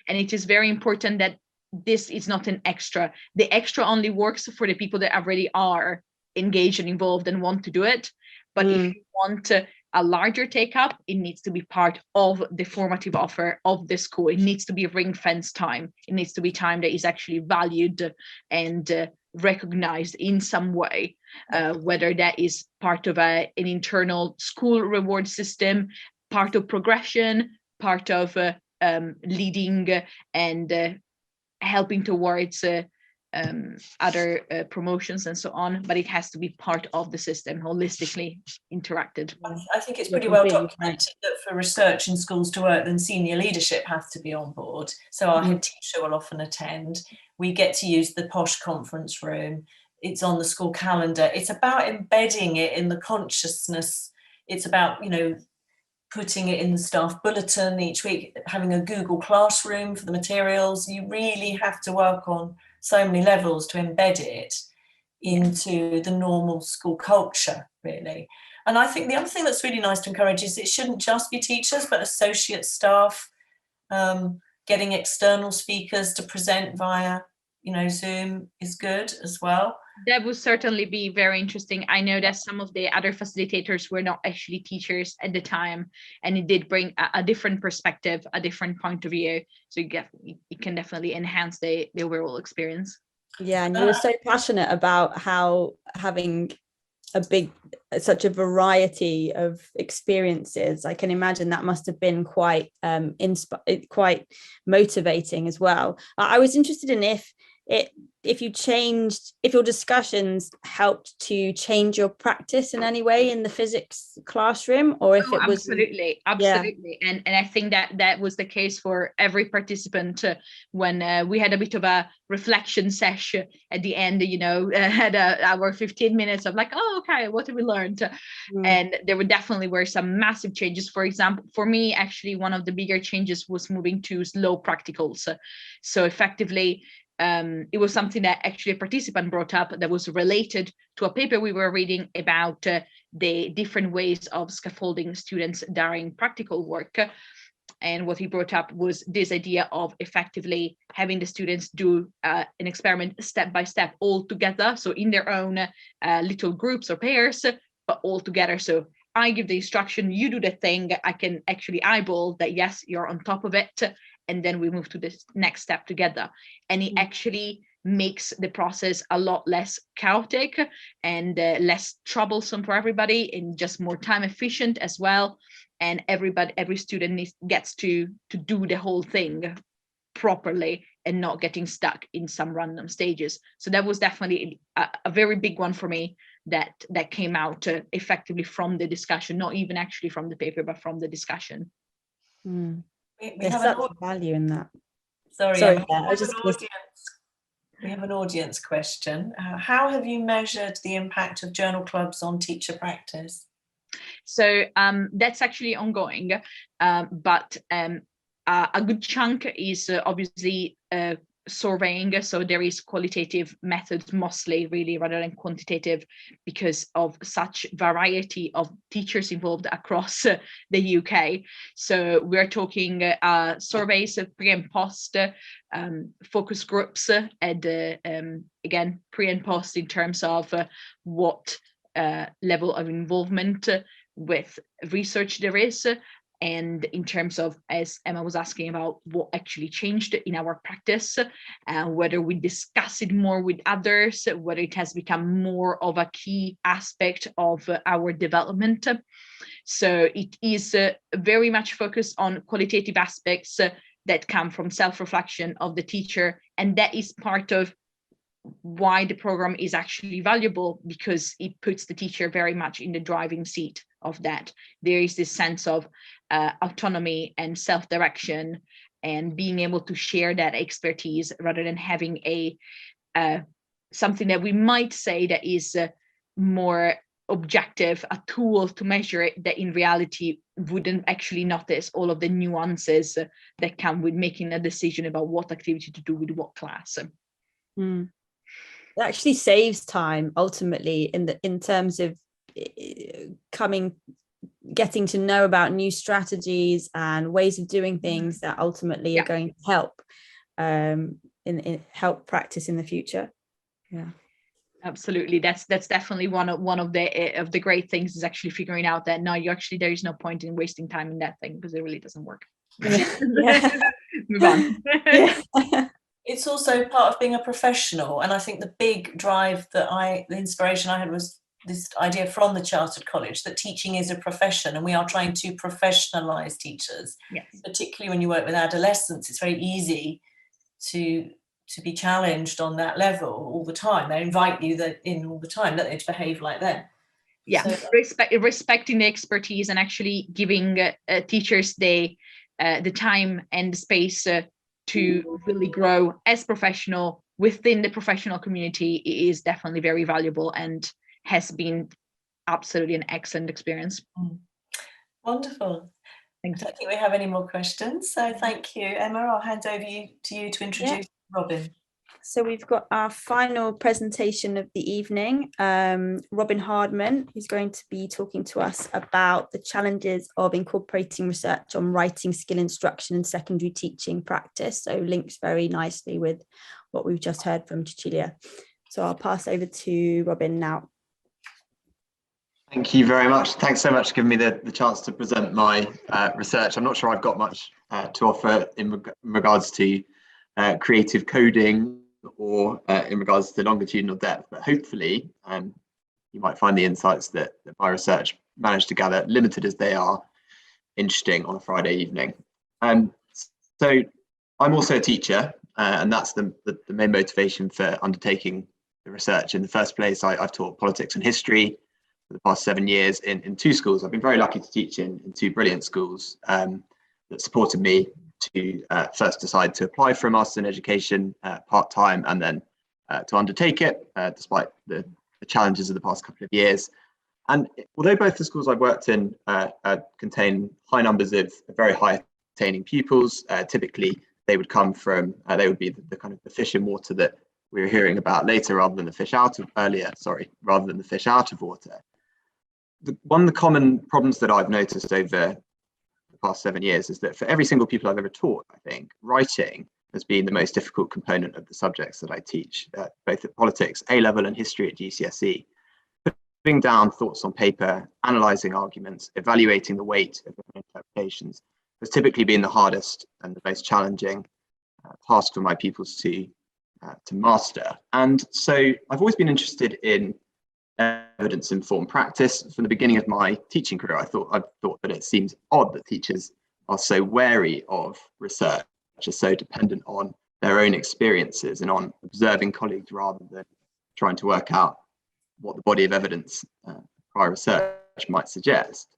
and it is very important that this is not an extra. The extra only works for the people that already are engaged and involved and want to do it. But if you want a larger take up, it needs to be part of the formative offer of the school. It needs to be ring-fenced time. It needs to be time that is actually valued and recognized in some way, whether that is part of an internal school reward system, part of progression, part of leading and helping towards other promotions and so on, but it has to be part of the system, holistically interacted. I think it's pretty well documented that for research in schools to work, then senior leadership has to be on board. So our head teacher will often attend. We get to use the posh conference room. It's on the school calendar. It's about embedding it in the consciousness. It's about, you know, putting it in the staff bulletin each week, having a Google Classroom for the materials. You really have to work on so many levels to embed it into the normal school culture, really. And I think the other thing that's really nice to encourage is it shouldn't just be teachers, but associate staff, getting external speakers to present via, you know, Zoom is good as well. That would certainly be very interesting. I know that some of the other facilitators were not actually teachers at the time, and it did bring a different perspective, a different point of view. So it can definitely enhance the overall experience. Yeah, and you were so passionate about how having such a variety of experiences. I can imagine that must have been quite quite motivating as well. I was interested in if your discussions helped to change your practice in any way in the physics classroom, or if it was absolutely. And I think that was the case for every participant when we had a bit of a reflection session at the end, you know, had our 15 minutes of like, oh, okay, what have we learned? And there were some massive changes. For example, for me, actually, one of the bigger changes was moving to slow practicals. So effectively, it was something that actually a participant brought up that was related to a paper we were reading about the different ways of scaffolding students during practical work. And what he brought up was this idea of effectively having the students do an experiment step by step all together. So in their own little groups or pairs, but all together. So I give the instruction, you do the thing. I can actually eyeball that, yes, you're on top of it. And then we move to the next step together. And it actually makes the process a lot less chaotic and less troublesome for everybody, and just more time efficient as well. And every student gets to do the whole thing properly and not getting stuck in some random stages. So that was definitely a very big one for me that came out effectively from the discussion, not even actually from the paper, but from the discussion. There's such value in that. Sorry, we have an audience question. How have you measured the impact of journal clubs on teacher practice? So that's actually ongoing, but a good chunk is obviously surveying, so there is qualitative methods mostly, really, rather than quantitative, because of such variety of teachers involved across the UK. So we're talking surveys of pre and post, focus groups, and again, pre and post in terms of what level of involvement with research there is, and in terms of, as Emma was asking about, what actually changed in our practice, whether we discuss it more with others, whether it has become more of a key aspect of our development. So it is very much focused on qualitative aspects that come from self-reflection of the teacher, and that is part of why the program is actually valuable, because it puts the teacher very much in the driving seat of that. There is this sense of autonomy and self-direction, and being able to share that expertise rather than having a something that we might say that is more objective, a tool to measure it, that in reality wouldn't actually notice all of the nuances that come with making a decision about what activity to do with what class. It actually saves time ultimately in terms of getting to know about new strategies and ways of doing things that ultimately are going to help help practice in the future. Absolutely, that's definitely one of the great things, is actually figuring out that no, there is no point in wasting time in that thing, because it really doesn't work. Move on. It's also part of being a professional, and I think the big drive the inspiration I had was this idea from the Chartered College that teaching is a profession, and we are trying to professionalize teachers. Yes. Particularly when you work with adolescents, it's very easy to be challenged on that level all the time. They invite you in all the time, don't they, to behave like them. Yeah, so, respecting the expertise and actually giving teachers the time and the space to really grow as professional within the professional community is definitely very valuable, and has been absolutely an excellent experience. Wonderful. Thank you. I don't think we have any more questions, so thank you, Emma. I'll hand over to you to introduce Robin. So we've got our final presentation of the evening, Robin Hardman, who's going to be talking to us about the challenges of incorporating research on writing skill instruction in secondary teaching practice. So links very nicely with what we've just heard from Cecilia. So I'll pass over to Robin now. Thank you very much. Thanks so much for giving me the chance to present my research. I'm not sure I've got much to offer in regards to creative coding or in regards to longitudinal depth, but hopefully you might find the insights that my research managed to gather, limited as they are, interesting on a Friday evening. So I'm also a teacher, and that's the main motivation for undertaking the research. In the first place, I've taught politics and history for the past 7 years in 2 schools. I've been very lucky to teach in 2 brilliant schools that supported me to first decide to apply for a Master's in Education part-time, and then to undertake it despite the challenges of the past couple of years. And although both the schools I've worked in contain high numbers of very high attaining pupils, typically they would come from, they would be the kind of the fish in water that we were hearing about later, rather than the fish out of water. One of the common problems that I've noticed over the past 7 years is that for every single pupil I've ever taught, I think writing has been the most difficult component of the subjects that I teach, both at politics, A-level, and history at GCSE. Putting down thoughts on paper, analysing arguments, evaluating the weight of different interpretations has typically been the hardest and the most challenging task for my pupils to master. And so I've always been interested in evidence-informed practice. From the beginning of my teaching career, I thought that it seems odd that teachers are so wary of research, are so dependent on their own experiences and on observing colleagues rather than trying to work out what the body of evidence prior research might suggest.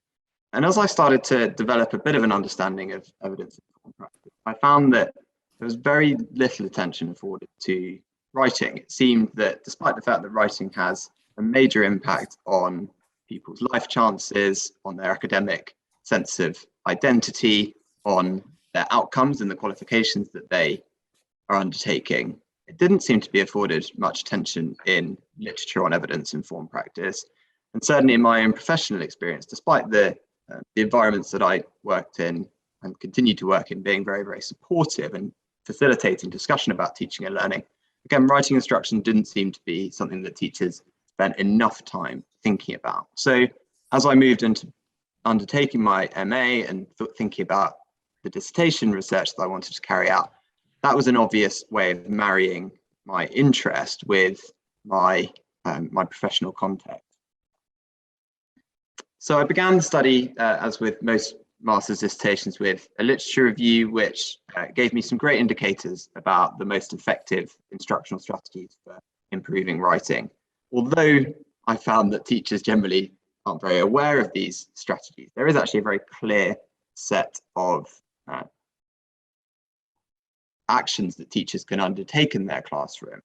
And as I started to develop a bit of an understanding of evidence-informed practice, I found that there was very little attention afforded to writing. It seemed that despite the fact that writing has a major impact on people's life chances, on their academic sense of identity, on their outcomes and the qualifications that they are undertaking, it didn't seem to be afforded much attention in literature on evidence-informed practice. And certainly in my own professional experience, despite the environments that I worked in and continue to work in being very, very supportive and facilitating discussion about teaching and learning, again, writing instruction didn't seem to be something that teachers spent enough time thinking about. So as I moved into undertaking my MA and thinking about the dissertation research that I wanted to carry out, that was an obvious way of marrying my interest with my professional context. So I began the study, as with most master's dissertations, with a literature review, which gave me some great indicators about the most effective instructional strategies for improving writing. Although I found that teachers generally aren't very aware of these strategies, there is actually a very clear set of actions that teachers can undertake in their classroom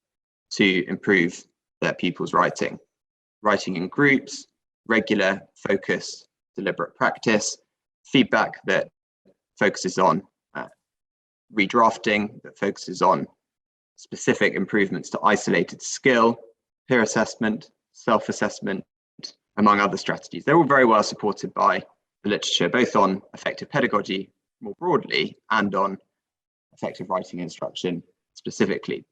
to improve their pupils' writing. Writing in groups, regular, focused, deliberate practice, feedback that focuses on redrafting, that focuses on specific improvements to isolated skill, peer assessment, self-assessment, among other strategies. They're all very well supported by the literature, both on effective pedagogy more broadly and on effective writing instruction specifically.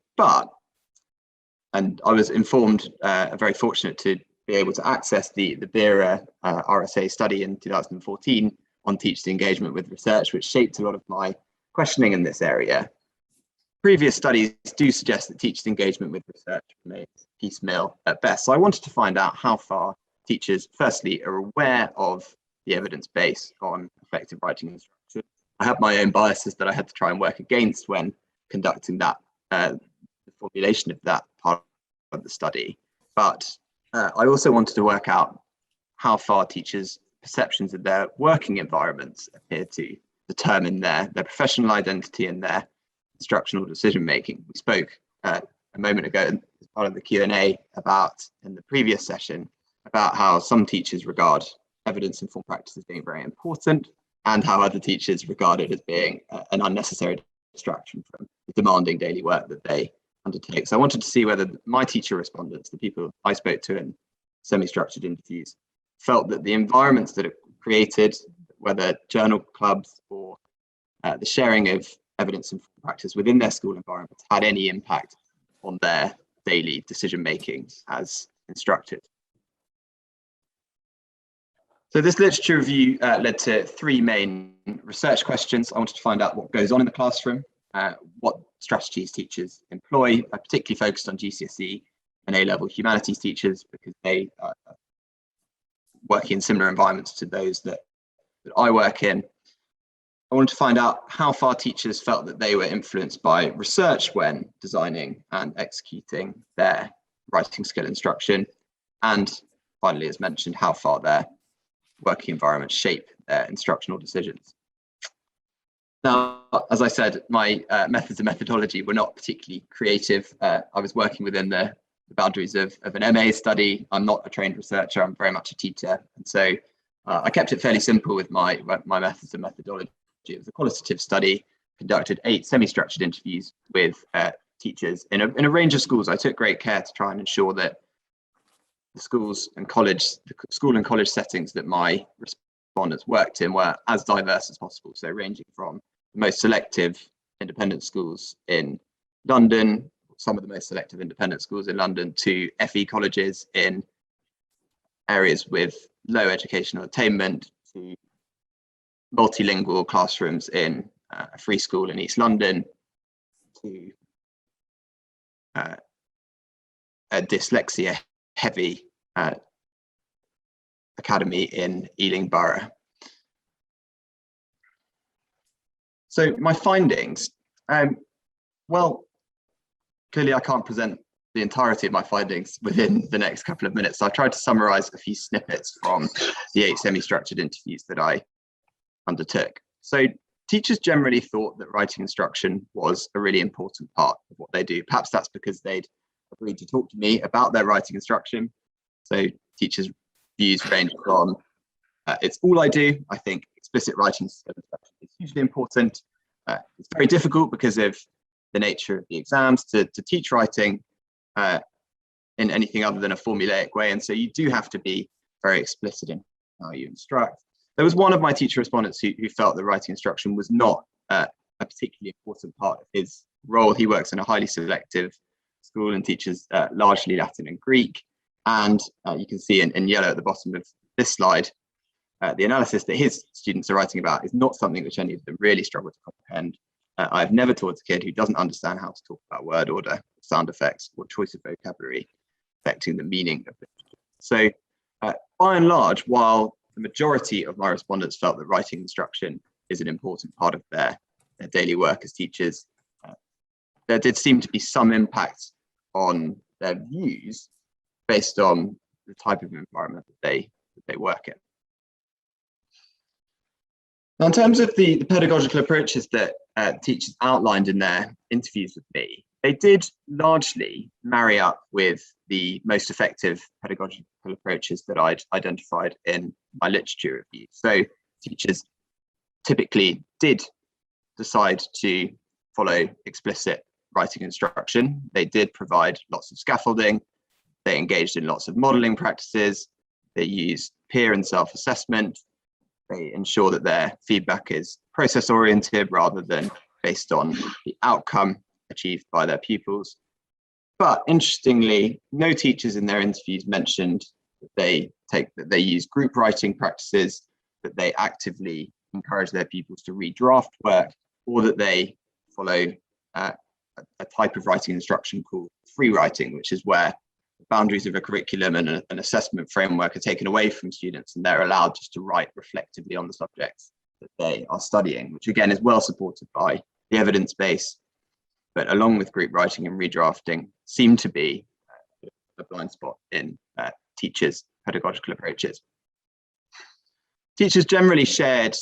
And I was informed, very fortunate to be able to access the BERA RSA study in 2014 on teacher engagement with research, which shaped a lot of my questioning in this area. Previous studies do suggest that teachers' engagement with research remains piecemeal at best. So I wanted to find out how far teachers, firstly, are aware of the evidence base on effective writing instruction. I have my own biases that I had to try and work against when conducting that, the formulation of that part of the study. But I also wanted to work out how far teachers' perceptions of their working environments appear to determine their professional identity and their instructional decision making. We spoke a moment ago as part of the Q&A about, in the previous session, about how some teachers regard evidence-informed practice as being very important and how other teachers regard it as being an unnecessary distraction from the demanding daily work that they undertake. So I wanted to see whether my teacher respondents, the people I spoke to in semi-structured interviews, felt that the environments that are created, whether journal clubs or the sharing of evidence-informed practice within their school environment, had any impact on their daily decision-making as instructed. So this literature review led to three main research questions. I wanted to find out what goes on in the classroom, what strategies teachers employ. I particularly focused on GCSE and A-level humanities teachers because they are working in similar environments to those that I work in. I wanted to find out how far teachers felt that they were influenced by research when designing and executing their writing skill instruction. And finally, as mentioned, how far their working environments shape their instructional decisions. Now, as I said, my methods and methodology were not particularly creative. I was working within the boundaries of an MA study. I'm not a trained researcher, I'm very much a teacher. And so I kept it fairly simple with my methods and methodology. It was a qualitative study, conducted 8 semi-structured interviews with teachers in a range of schools. I took great care to try and ensure that the school and college settings that my respondents worked in were as diverse as possible. So ranging from the most selective independent schools in London, some of the most selective independent schools in London, to FE colleges in areas with low educational attainment, to multilingual classrooms in a free school in East London, to a dyslexia heavy academy in Ealing Borough. So my findings, well, clearly I can't present the entirety of my findings within the next couple of minutes. So I've tried to summarize a few snippets from the 8 semi-structured interviews that I undertook. So teachers generally thought that writing instruction was a really important part of what they do. Perhaps that's because they'd agreed to talk to me about their writing instruction. So teachers' views range from, it's all I do. I think explicit writing instruction is hugely important. It's very difficult because of the nature of the exams to teach writing in anything other than a formulaic way. And so you do have to be very explicit in how you instruct. There was one of my teacher respondents who felt that writing instruction was not a particularly important part of his role. He works in a highly selective school and teaches largely Latin and Greek. And you can see in yellow at the bottom of this slide, the analysis that his students are writing about is not something which any of them really struggle to comprehend. I've never taught a kid who doesn't understand how to talk about word order, sound effects, or choice of vocabulary affecting the meaning of it. So by and large, while the majority of my respondents felt that writing instruction is an important part of their daily work as teachers, there did seem to be some impact on their views based on the type of environment that they work in. Now, in terms of the pedagogical approaches that teachers outlined in their interviews with me, they did largely marry up with the most effective pedagogical approaches that I'd identified in my literature review. So teachers typically did decide to follow explicit writing instruction. They did provide lots of scaffolding. They engaged in lots of modeling practices. They used peer and self-assessment. They ensure that their feedback is process-oriented rather than based on the outcome achieved by their pupils. But interestingly, no teachers in their interviews mentioned that they use group writing practices, that they actively encourage their pupils to redraft work, or that they follow a type of writing instruction called free writing, which is where the boundaries of a curriculum and an assessment framework are taken away from students and they're allowed just to write reflectively on the subjects that they are studying, which again is well supported by the evidence base, but along with group writing and redrafting seem to be a blind spot in teachers' pedagogical approaches. Teachers generally shared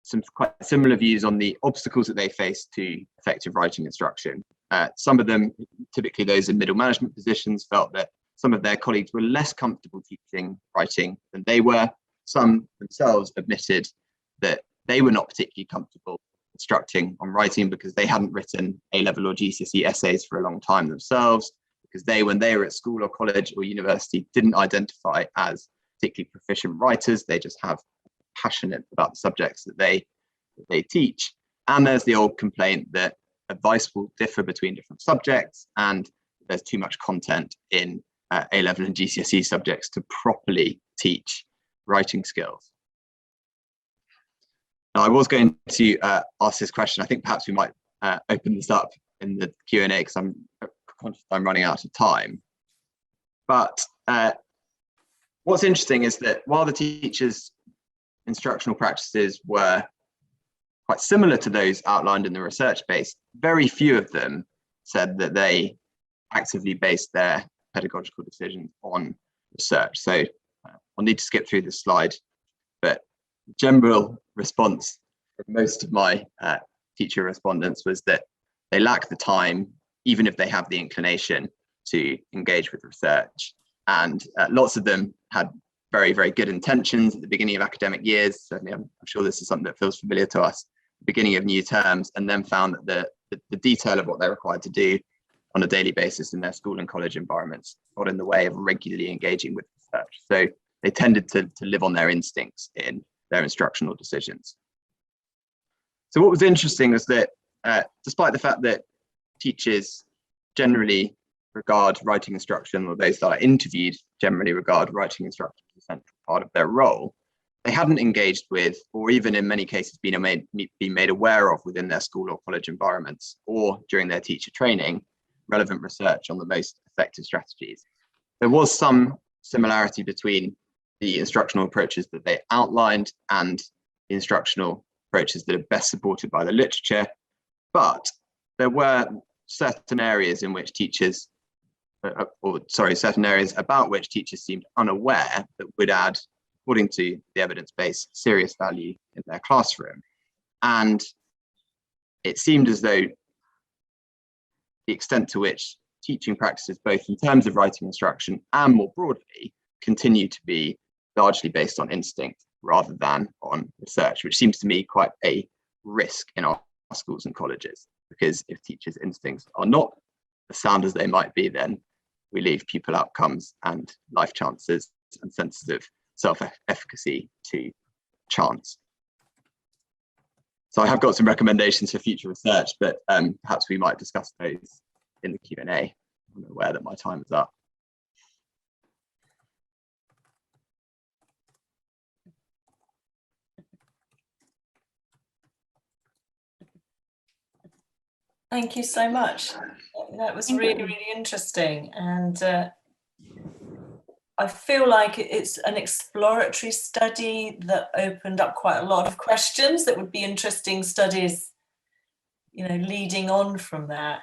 some quite similar views on the obstacles that they face to effective writing instruction. Some of them, typically those in middle management positions, felt that some of their colleagues were less comfortable teaching writing than they were. Some themselves admitted that they were not particularly comfortable instructing on writing because they hadn't written A-level or GCSE essays for a long time themselves, because when they were at school or college or university, didn't identify as particularly proficient writers. They just have passionate about the subjects that they teach. And there's the old complaint that advice will differ between different subjects and there's too much content in A-level and GCSE subjects to properly teach writing skills. Now, I was going to ask this question. I think perhaps we might open this up in the Q&A because I'm conscious I'm running out of time. But what's interesting is that while the teachers' instructional practices were quite similar to those outlined in the research base, very few of them said that they actively based their pedagogical decisions on research. So I'll need to skip through this slide, but the general response from most of my teacher respondents was that they lack the time, even if they have the inclination, to engage with research. And lots of them had very, very good intentions at the beginning of academic years. Certainly, I'm sure this is something that feels familiar to us, the beginning of new terms, and then found that the detail of what they're required to do on a daily basis in their school and college environments got in the way of regularly engaging with research. So they tended to live on their instincts in their instructional decisions. So what was interesting was that despite the fact that teachers generally regard writing instruction, or those that are interviewed generally regard writing instruction as a central part of their role, they hadn't engaged with, or even in many cases been made aware of within their school or college environments, or during their teacher training, relevant research on the most effective strategies. There was some similarity between the instructional approaches that they outlined and the instructional approaches that are best supported by the literature, but there were certain areas in which teachers certain areas about which teachers seemed unaware that would add, according to the evidence base, serious value in their classroom. And it seemed as though the extent to which teaching practices, both in terms of writing instruction and more broadly, continue to be largely based on instinct rather than on research, which seems to me quite a risk in our schools and colleges, because if teachers' instincts are not as sound as they might be, then we leave pupil outcomes and life chances and senses of self-efficacy to chance. So I have got some recommendations for future research, but perhaps we might discuss those in the Q&A. I'm aware that my time is up. Thank you so much. That was really, really interesting. And I feel like it's an exploratory study that opened up quite a lot of questions that would be interesting studies, you know, leading on from that.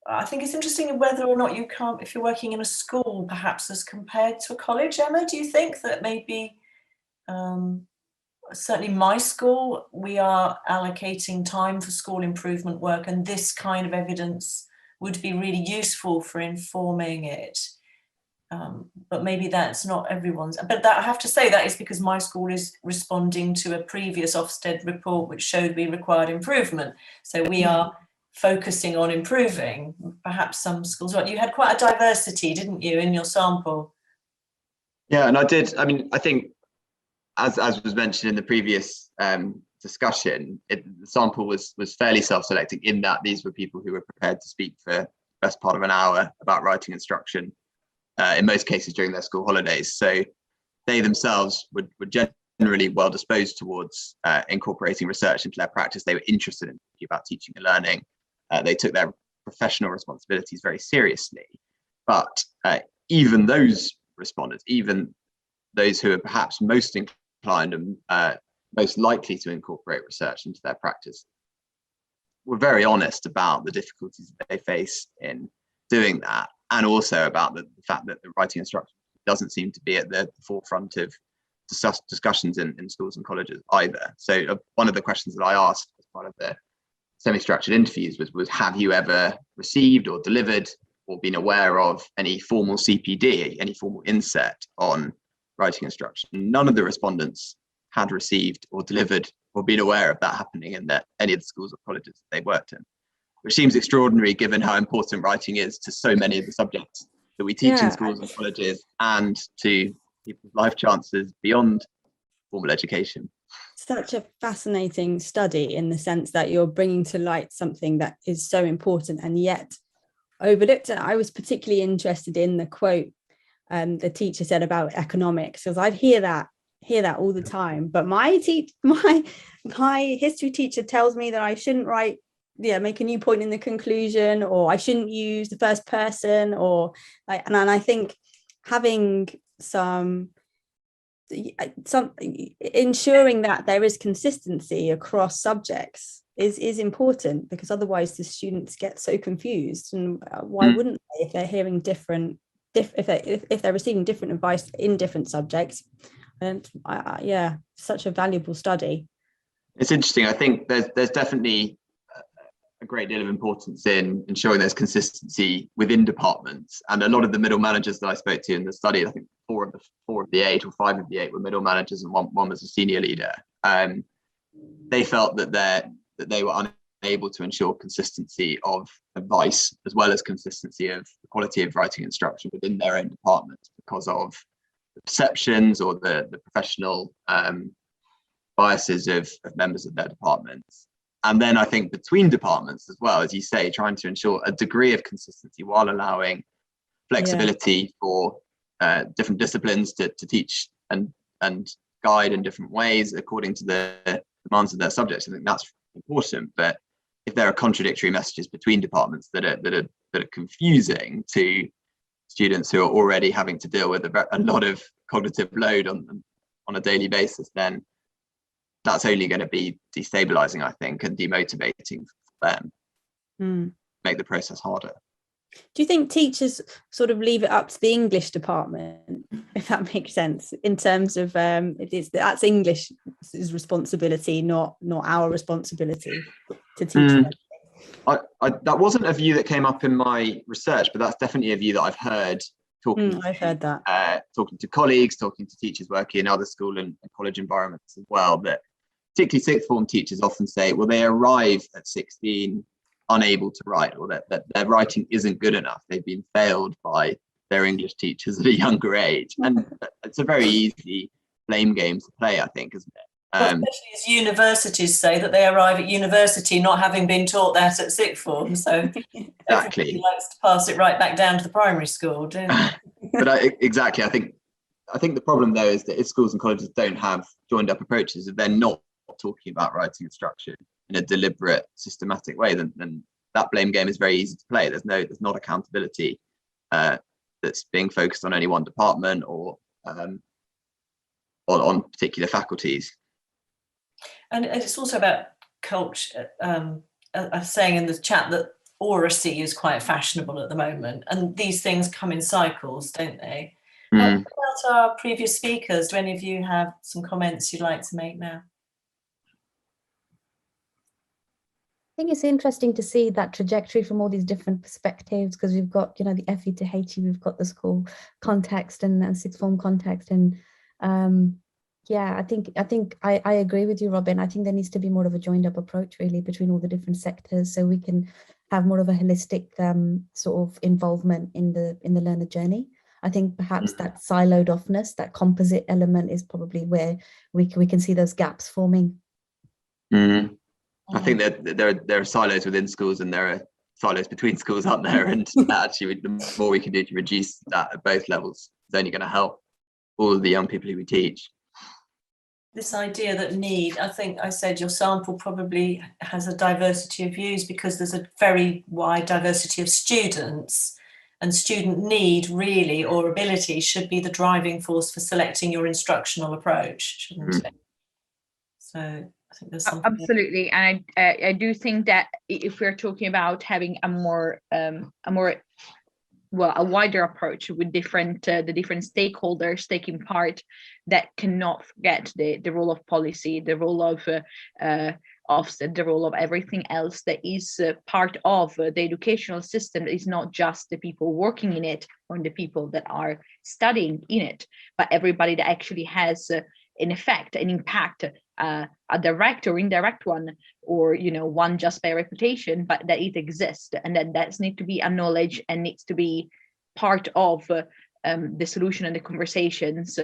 I think it's interesting whether or not you can't, if you're working in a school, perhaps as compared to a college. Emma, do you think that maybe, certainly my school, we are allocating time for school improvement work, and this kind of evidence would be really useful for informing it. But maybe that's not everyone's. But that, I have to say, that is because my school is responding to a previous Ofsted report which showed we required improvement. So we are focusing on improving. Perhaps some schools, well, you had quite a diversity, didn't you, in your sample? Yeah, and I did. I mean, I think, as was mentioned in the previous discussion, the sample was fairly self-selecting in that these were people who were prepared to speak for the best part of an hour about writing instruction, in most cases during their school holidays. So they themselves were generally well disposed towards incorporating research into their practice. They were interested in thinking about teaching and learning. They took their professional responsibilities very seriously. But even those respondents, even those who are perhaps most inclined and most likely to incorporate research into their practice, were very honest about the difficulties that they face in doing that, and also about the fact that the writing instruction doesn't seem to be at the forefront of discussions in schools and colleges either. So one of the questions that I asked as part of the semi-structured interviews was have you ever received or delivered or been aware of any formal CPD, any formal inset on writing instruction? None of the respondents had received or delivered or been aware of that happening in any of the schools or colleges that they worked in, which seems extraordinary given how important writing is to so many of the subjects that we teach in schools and colleges, and to people's life chances beyond formal education. Such a fascinating study in the sense that you're bringing to light something that is so important and yet overlooked. I was particularly interested in the quote the teacher said about economics, because I hear that all the time. But my history teacher tells me that I shouldn't make a new point in the conclusion, or I shouldn't use the first person, or like. And I think having some ensuring that there is consistency across subjects is important, because otherwise the students get so confused. And why wouldn't they, if they're hearing if they're receiving different advice in different subjects? And such a valuable study. It's interesting. I think there's definitely a great deal of importance in ensuring there's consistency within departments, and a lot of the middle managers that I spoke to in the study, I think 4 of the 8 or 5 of the 8 were middle managers, and one was a senior leader. They felt that they were unable to ensure consistency of advice as well as consistency of the quality of writing instruction within their own departments because of the perceptions or the professional biases of members of their departments. And then I think between departments as well, as you say, trying to ensure a degree of consistency while allowing flexibility for different disciplines to teach and guide in different ways according to the demands of their subjects. I think that's important. But if there are contradictory messages between departments that are confusing to students who are already having to deal with a lot of cognitive load on a daily basis, then that's only going to be destabilizing, I think, and demotivating for them, make the process harder. Do you think teachers sort of leave it up to the English department, if that makes sense, in terms of that's English's responsibility, not our responsibility to teach them? That wasn't a view that came up in my research, but that's definitely a view that I've heard I've heard that. Talking to colleagues, talking to teachers working in other school and college environments as well, that particularly sixth form teachers often say, well, they arrive at 16 unable to write, or that their writing isn't good enough. They've been failed by their English teachers at a younger age. And it's a very easy blame game to play, I think, isn't it? Especially as universities say that they arrive at university not having been taught that at sixth form. So exactly, everybody likes to pass it right back down to the primary school, don't they? But exactly, I think the problem though is that if schools and colleges don't have joined up approaches, if they're not talking about writing instruction in a deliberate, systematic way, then that blame game is very easy to play. There's not accountability that's being focused on any one department or on particular faculties. And it's also about culture. I'm saying in the chat that oracy is quite fashionable at the moment, and these things come in cycles, don't they? What about our previous speakers? Do any of you have some comments you'd like to make now? I think it's interesting to see that trajectory from all these different perspectives, because we've got, you know, the FE to HE, we've got the school context and sixth form context, and yeah, I think I agree with you, Robin. I think there needs to be more of a joined up approach really between all the different sectors, so we can have more of a holistic sort of involvement in the learner journey. I think perhaps that siloed offness, that composite element, is probably where we can see those gaps forming. I think that there are silos within schools and there are silos between schools, aren't there? And actually, the more we can do to reduce that at both levels is only going to help all of the young people who we teach. This idea that need, I think I said your sample probably has a diversity of views because there's a very wide diversity of students, and student need really, or ability, should be the driving force for selecting your instructional approach, shouldn't it? So I think there's something absolutely, and I do think that if we're talking about having a wider approach with the different stakeholders taking part, that cannot forget the role of policy, the role of Ofsted, the role of everything else that is part of the educational system. That is not just the people working in it or the people that are studying in it, but everybody that actually has an effect, an impact, a direct or indirect one, or one just by reputation, but that it exists, and that needs to be acknowledged and needs to be part of the solution and the conversations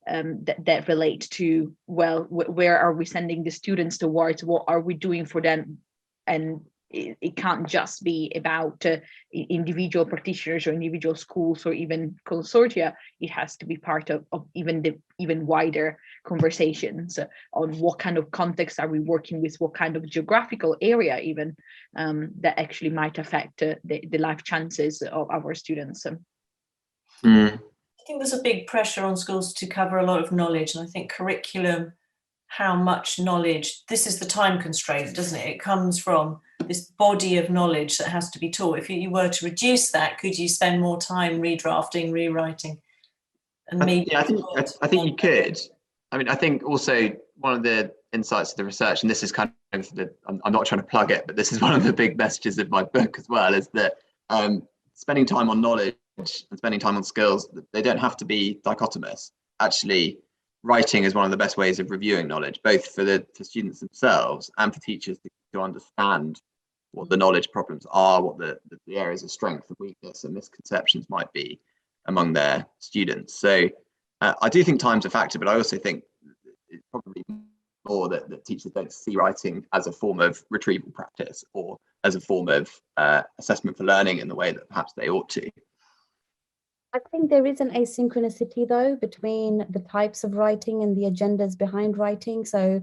that relate to, well, where are we sending the students towards, what are we doing for them, and it can't just be about individual practitioners or individual schools or even consortia. It has to be part of even wider conversations on what kind of context are we working with, what kind of geographical area even that actually might affect the life chances of our students. I think there's a big pressure on schools to cover a lot of knowledge, and I think curriculum, how much knowledge, this is the time constraint, doesn't it? It comes from this body of knowledge that has to be taught. If you were to reduce that, could you spend more time redrafting, rewriting? And maybe I think you could. I mean, I think also one of the insights of the research, and this is kind of I'm not trying to plug it, but this is one of the big messages of my book as well, is that spending time on knowledge and spending time on skills, they don't have to be dichotomous. Actually, writing is one of the best ways of reviewing knowledge, both for students themselves and for teachers to understand what the knowledge problems are, what the areas of strength and weakness and misconceptions might be among their students. So I do think time's a factor, but I also think it's probably more that teachers don't see writing as a form of retrieval practice or as a form of assessment for learning in the way that perhaps they ought to. I think there is an asynchronicity though between the types of writing and the agendas behind writing. So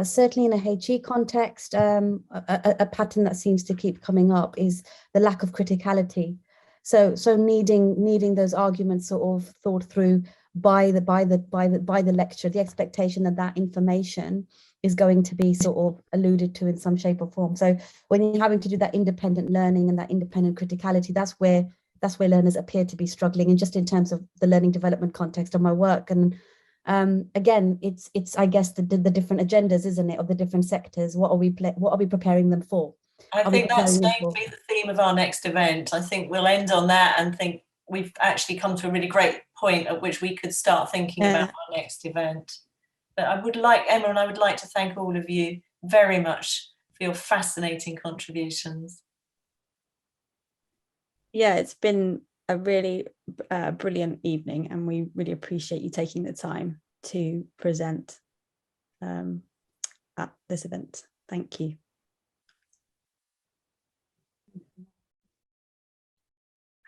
certainly in a HE context, a pattern that seems to keep coming up is the lack of criticality. So needing those arguments sort of thought through by the lecture, the expectation that information is going to be sort of alluded to in some shape or form. So when you're having to do that independent learning and that independent criticality, that's where learners appear to be struggling, and just in terms of the learning development context of my work. And again, it's I guess the different agendas, isn't it, of the different sectors. What are we preparing them for? I think that's going to be the theme of our next event. I think we'll end on that and think we've actually come to a really great point at which we could start thinking about our next event. But I would like, Emma, and I would like to thank all of you very much for your fascinating contributions. Yeah, it's been a really brilliant evening, and we really appreciate you taking the time to present at this event. Thank you.